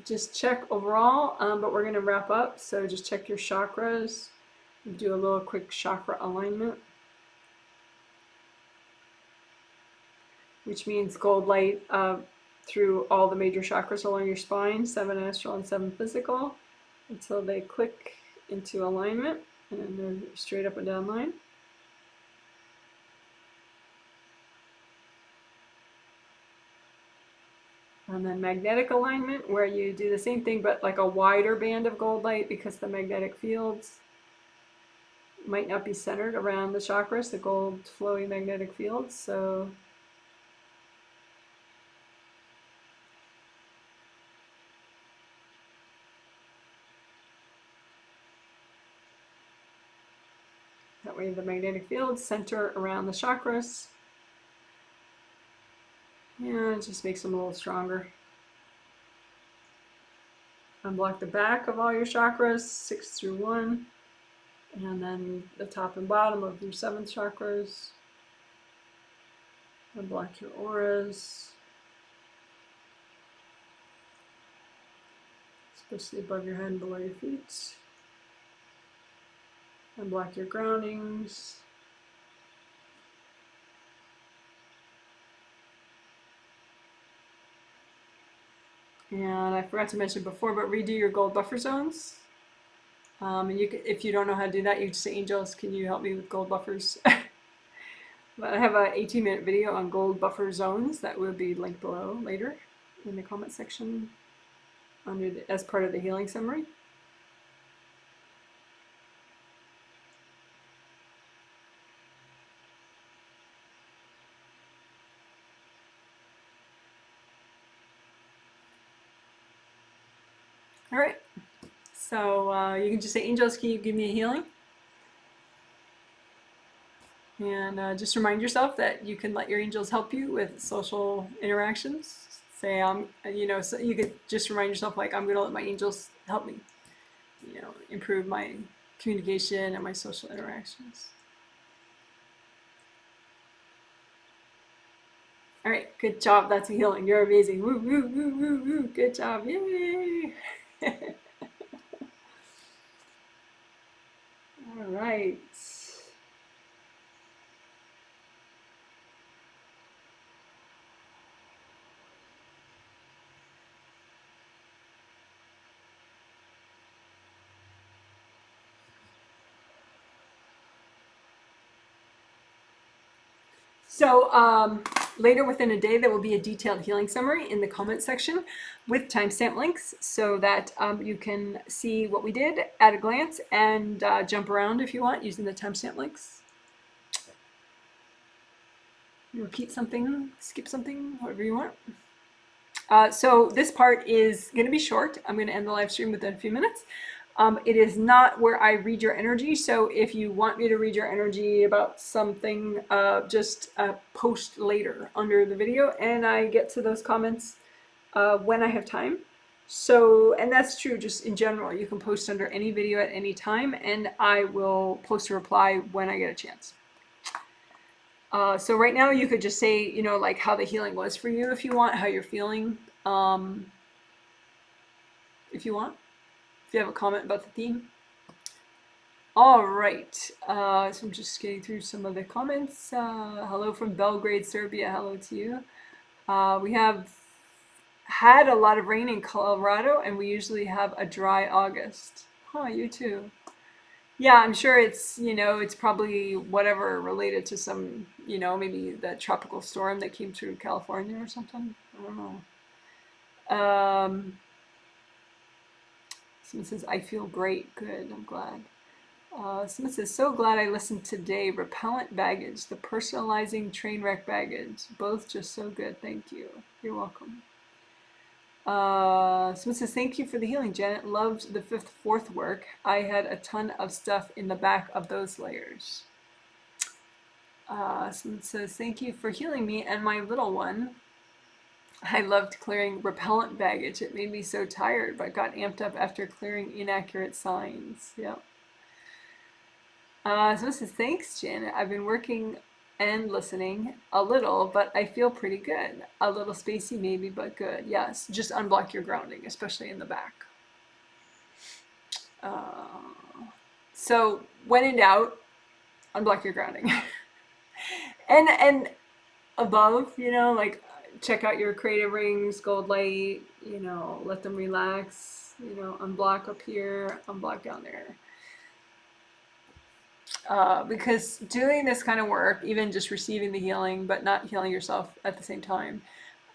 S1: just check overall, but we're going to wrap up. So just check your chakras. Do a little quick chakra alignment, which means gold light through all the major chakras along your spine, 7 astral and 7 physical, until they click into alignment and they're straight up and down line. And then magnetic alignment, where you do the same thing but like a wider band of gold light, because the magnetic fields might not be centered around the chakras, the gold flowy magnetic fields. So that way the magnetic fields center around the chakras. Yeah, it just makes them a little stronger. Unblock the back of all your chakras, 6 through 1. And then the top and bottom of your 7 chakras. Unblock your auras, especially above your head and below your feet. Unblock your groundings. And I forgot to mention before, but redo your gold buffer zones. And you can, if you don't know how to do that, you just say, angels, can you help me with gold buffers? But I have an 18-minute video on gold buffer zones that will be linked below later in the comment section under as part of the healing summary. All right, so you can just say, angels, can you give me a healing? And just remind yourself that you can let your angels help you with social interactions. Say, you know, so you could just remind yourself, like, I'm going to let my angels help me, you know, improve my communication and my social interactions. All right, good job. That's a healing. You're amazing. Woo, woo, woo, woo, woo. Good job. Yay. All right. So later within a day, there will be a detailed healing summary in the comment section with timestamp links so that you can see what we did at a glance and jump around if you want using the timestamp links. Repeat something, skip something, whatever you want. So this part is going to be short. I'm going to end the live stream within a few minutes. It is not where I read your energy, so if you want me to read your energy about something, just post later under the video, and I get to those comments when I have time. So, and that's true just in general. You can post under any video at any time, and I will post a reply when I get a chance. So right now you could just say, you know, like how the healing was for you if you want, how you're feeling, if you want. If you have a comment about the theme. All right, so I'm just getting through some of the comments. Hello from Belgrade, Serbia. Hello to you. We have had a lot of rain in Colorado, and we usually have a dry August. Oh, you too. Yeah, I'm sure it's, you know, it's probably whatever related to some, you know, maybe the tropical storm that came through California or something. I don't know. Someone says, I feel great. Good, I'm glad. Someone says, so glad I listened today. Repellent baggage, the personalizing train wreck baggage. Both just so good. Thank you. You're welcome. Someone says, thank you for the healing, Janet. Loved the 5th, 4th work. I had a ton of stuff in the back of those layers. Someone says, thank you for healing me and my little one. I loved clearing repellent baggage. It made me so tired, but got amped up after clearing inaccurate signs. Yep. So this is, thanks, Janet. I've been working and listening a little, but I feel pretty good. A little spacey maybe, but good. Yes, just unblock your grounding, especially in the back. So when in doubt, unblock your grounding. and above, you know, like, check out your creative rings, gold light, you know, let them relax, you know, unblock up here, unblock down there. Because doing this kind of work, even just receiving the healing, but not healing yourself at the same time,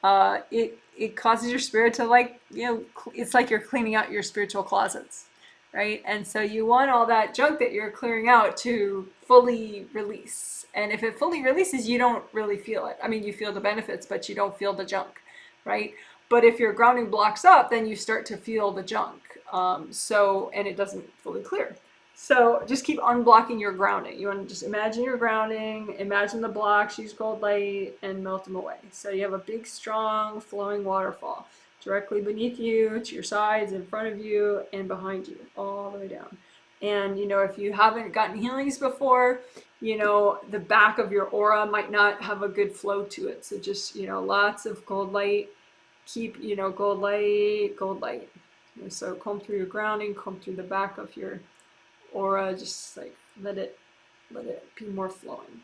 S1: it causes your spirit to, like, you know, it's like you're cleaning out your spiritual closets, right? And so you want all that junk that you're clearing out to fully release. And if it fully releases, you don't really feel it. I mean, you feel the benefits, but you don't feel the junk, right? But if your grounding blocks up, then you start to feel the junk. And it doesn't fully clear. So just keep unblocking your grounding. You want to just imagine you're grounding, imagine the blocks, use gold light, and melt them away. So you have a big, strong, flowing waterfall directly beneath you, to your sides, in front of you, and behind you, all the way down. And, you know, if you haven't gotten healings before, you know, the back of your aura might not have a good flow to it. So just, you know, lots of gold light. Keep, you know, gold light, gold light. And so comb through your grounding, comb through the back of your aura, just like let it be more flowing.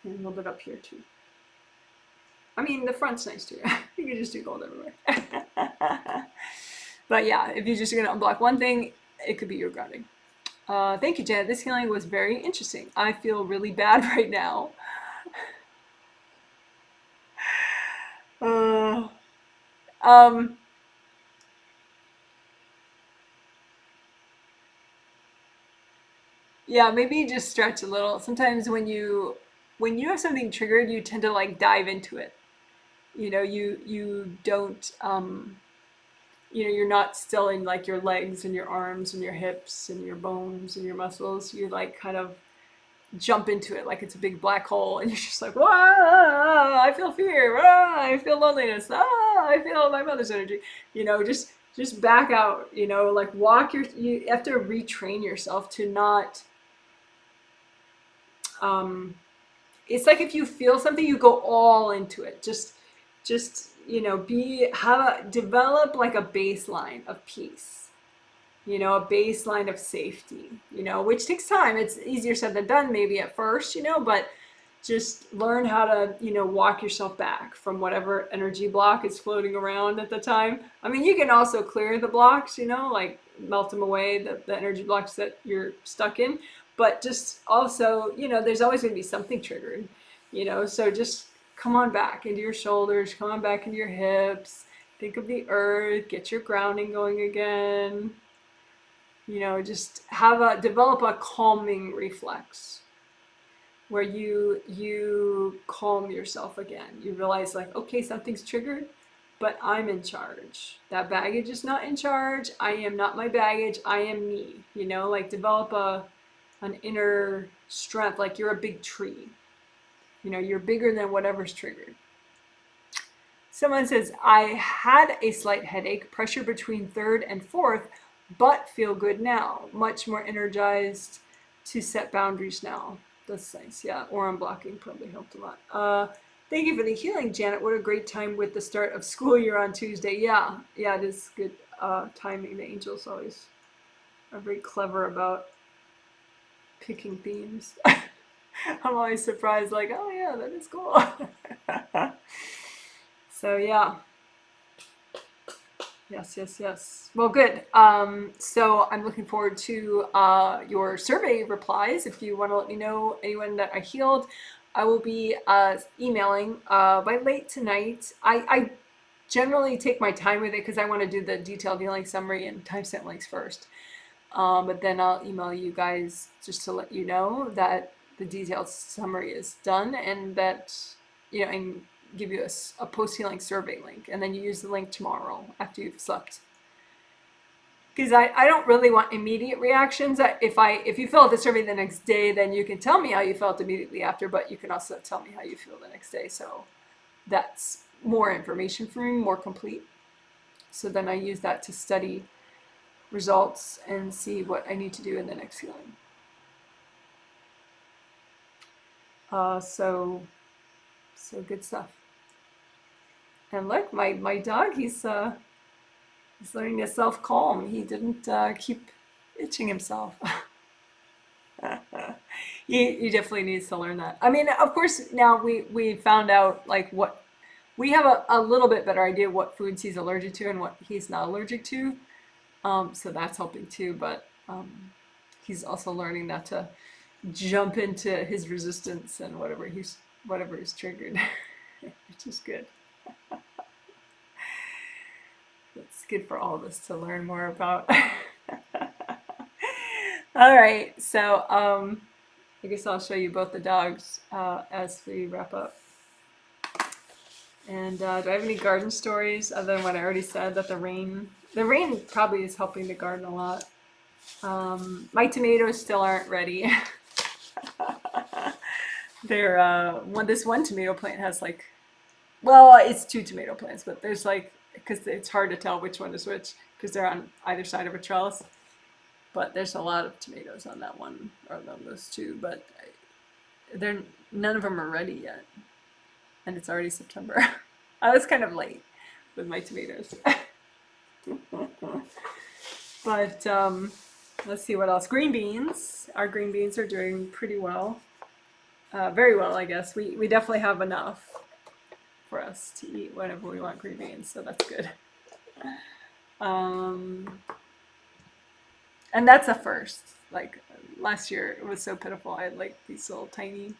S1: And a little bit up here too. I mean, the front's nice too. You can just do gold everywhere. But yeah, if you're just gonna unblock one thing, it could be your grounding. Thank you, Janet. This healing was very interesting. I feel really bad right now. Yeah, maybe just stretch a little. Sometimes when you have something triggered, you tend to like dive into it. You know, you don't you know, you're not still in like your legs and your arms and your hips and your bones and your muscles. You like kind of jump into it like it's a big black hole, and you're just like, "Whoa, I feel fear. I feel loneliness. I feel my mother's energy." You know, just back out. You know, like you have to retrain yourself to not. It's like if you feel something, you go all into it. Just you know, develop like a baseline of peace. You know, a baseline of safety. You know, which takes time. It's easier said than done, maybe at first. You know, but just learn how to, you know, walk yourself back from whatever energy block is floating around at the time. I mean, you can also clear the blocks. You know, like melt them away, the energy blocks that you're stuck in. But just also, you know, there's always going to be something triggered, you know, so just come on back into your shoulders, come on back into your hips, think of the earth, get your grounding going again, you know, just develop a calming reflex where you calm yourself again. You realize like, okay, something's triggered, but I'm in charge. That baggage is not in charge. I am not my baggage. I am me, you know, like develop an inner strength, like you're a big tree. You know, you're bigger than whatever's triggered. Someone says, I had a slight headache, pressure between third and fourth, but feel good now. Much more energized to set boundaries now. That's nice, yeah. Or unblocking probably helped a lot. Thank you for the healing, Janet. What a great time with the start of school year on Tuesday. Yeah, it is good timing. The angels always are very clever about picking themes. I'm always surprised, like, oh yeah, that is cool. So yeah. Yes. Well, good. So I'm looking forward to your survey replies. If you want to let me know anyone that I healed, I will be emailing by late tonight. I generally take my time with it because I want to do the detailed healing summary and timestamp links first. But then I'll email you guys just to let you know that the detailed summary is done, and that, you know, and give you a post-healing survey link, and then you use the link tomorrow after you've slept. Because I don't really want immediate reactions. If you fill out the survey the next day, then you can tell me how you felt immediately after, but you can also tell me how you feel the next day. So that's more information for me, more complete. So then I use that to study results and see what I need to do in the next healing. So good stuff. And look, my dog, he's learning to self-calm. He didn't keep itching himself. He definitely needs to learn that. I mean, of course, now we found out like what we have a little bit better idea what foods he's allergic to and what he's not allergic to. So that's helping too, but he's also learning not to jump into his resistance and whatever is triggered, which is good. It's good for all of us to learn more about. All right, so I guess I'll show you both the dogs as we wrap up. And do I have any garden stories other than what I already said? That the rain probably is helping the garden a lot. My tomatoes still aren't ready. This one tomato plant has like, well, it's two tomato plants, but there's like, because it's hard to tell which one is which because they're on either side of a trellis. But there's a lot of tomatoes on that one, or on those two, but they're none of them are ready yet, and it's already September. I was kind of late with my tomatoes. But let's see what else. Green beans. Our green beans are doing pretty well. Very well, I guess. We definitely have enough for us to eat whenever we want green beans, so that's good. And that's a first. Like last year, it was so pitiful. I had like these little tiny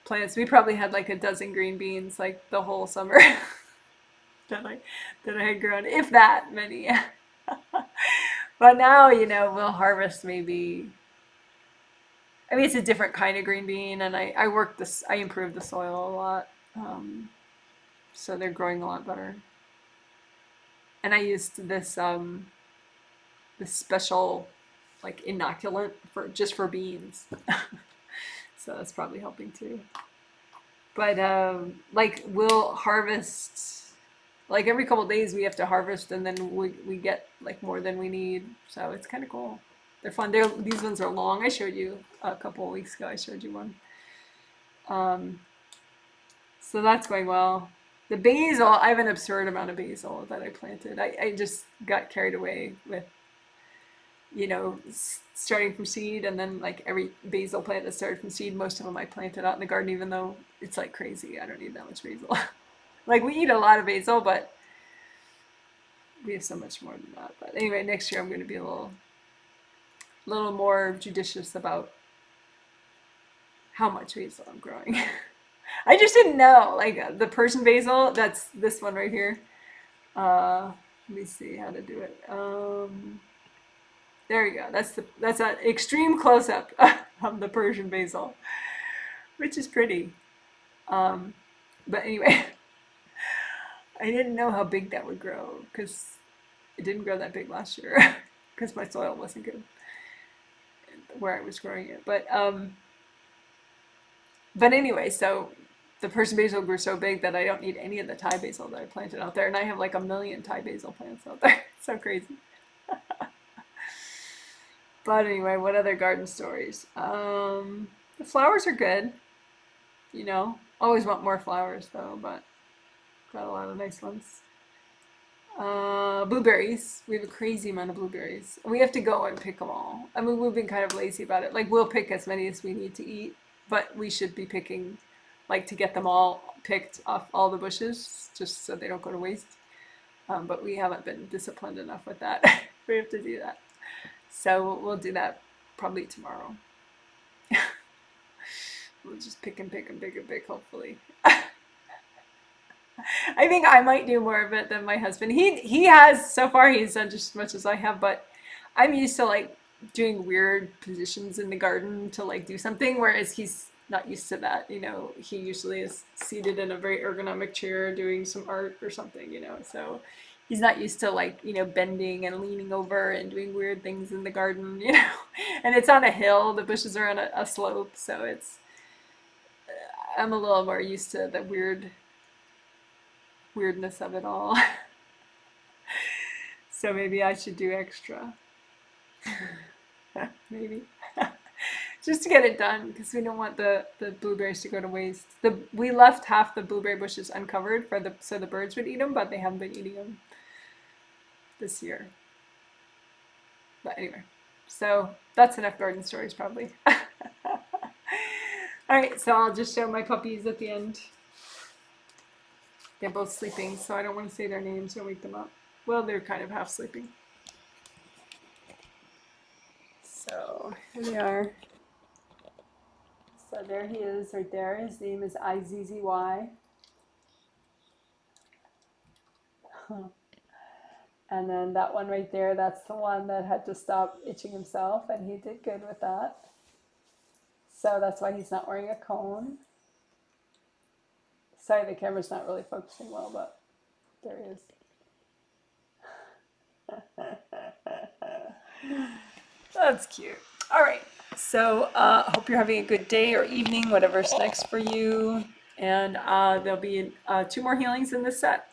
S1: plants. We probably had like a dozen green beans like the whole summer that I had grown, if that many. But now, we'll harvest maybe. I mean, it's a different kind of green bean, and I improved the soil a lot, so they're growing a lot better. And I used this special like inoculant for beans, so that's probably helping too. But like we'll harvest like every couple of days we have to harvest, and then we get like more than we need, so it's kind of cool. They're fun. These ones are long. I showed you a couple of weeks ago. I showed you one. So that's going well. The basil, I have an absurd amount of basil that I planted. I just got carried away with, starting from seed, and then like every basil plant that started from seed, most of them I planted out in the garden, even though it's like crazy. I don't need that much basil. Like we eat a lot of basil, but we have so much more than that. But anyway, next year I'm going to be a little more judicious about how much basil I'm growing. I just didn't know, like the Persian basil, that's this one right here. Let me see how to do it. There you go. That's an extreme close-up of the Persian basil, which is pretty. But anyway, I didn't know how big that would grow because it didn't grow that big last year because my soil wasn't good where I was growing it. But anyway, so the Persian basil grew so big that I don't need any of the Thai basil that I planted out there, and I have like 1,000,000 Thai basil plants out there. It's so crazy. But anyway, what other garden stories? The flowers are good. Always want more flowers though, but got a lot of nice ones. Blueberries. We have a crazy amount of blueberries. We have to go and pick them all. I mean, we've been kind of lazy about it. Like, we'll pick as many as we need to eat, but we should be picking, like, to get them all picked off all the bushes, just so they don't go to waste. But we haven't been disciplined enough with that. We have to do that. So we'll do that probably tomorrow. We'll just pick and pick and pick and pick, hopefully. I think I might do more of it than my husband. He has, so far he's done just as much as I have, but I'm used to like doing weird positions in the garden to like do something, whereas he's not used to that. He usually is seated in a very ergonomic chair doing some art or something, so he's not used to like, bending and leaning over and doing weird things in the garden, and it's on a hill, the bushes are on a slope, so I'm a little more used to the weirdness of it all. So maybe I should do extra. Maybe. Just to get it done, because we don't want the blueberries to go to waste. We left half the blueberry bushes uncovered so the birds would eat them, but they haven't been eating them this year. But anyway, so that's enough garden stories probably. Alright, so I'll just show my puppies at the end. They're both sleeping, so I don't want to say their names or wake them up. Well, they're kind of half sleeping. So here they are. So there he is right there. His name is Izzy. And then that one right there, that's the one that had to stop itching himself, and he did good with that. So that's why he's not wearing a cone. Sorry, the camera's not really focusing well, but there he is. That's cute. All right. So hope you're having a good day or evening, whatever's next for you. And there'll be 2 more healings in this set.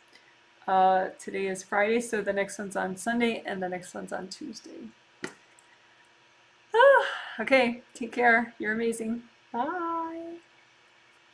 S1: Today is Friday, so the next one's on Sunday, and the next one's on Tuesday. Okay, take care. You're amazing. Bye.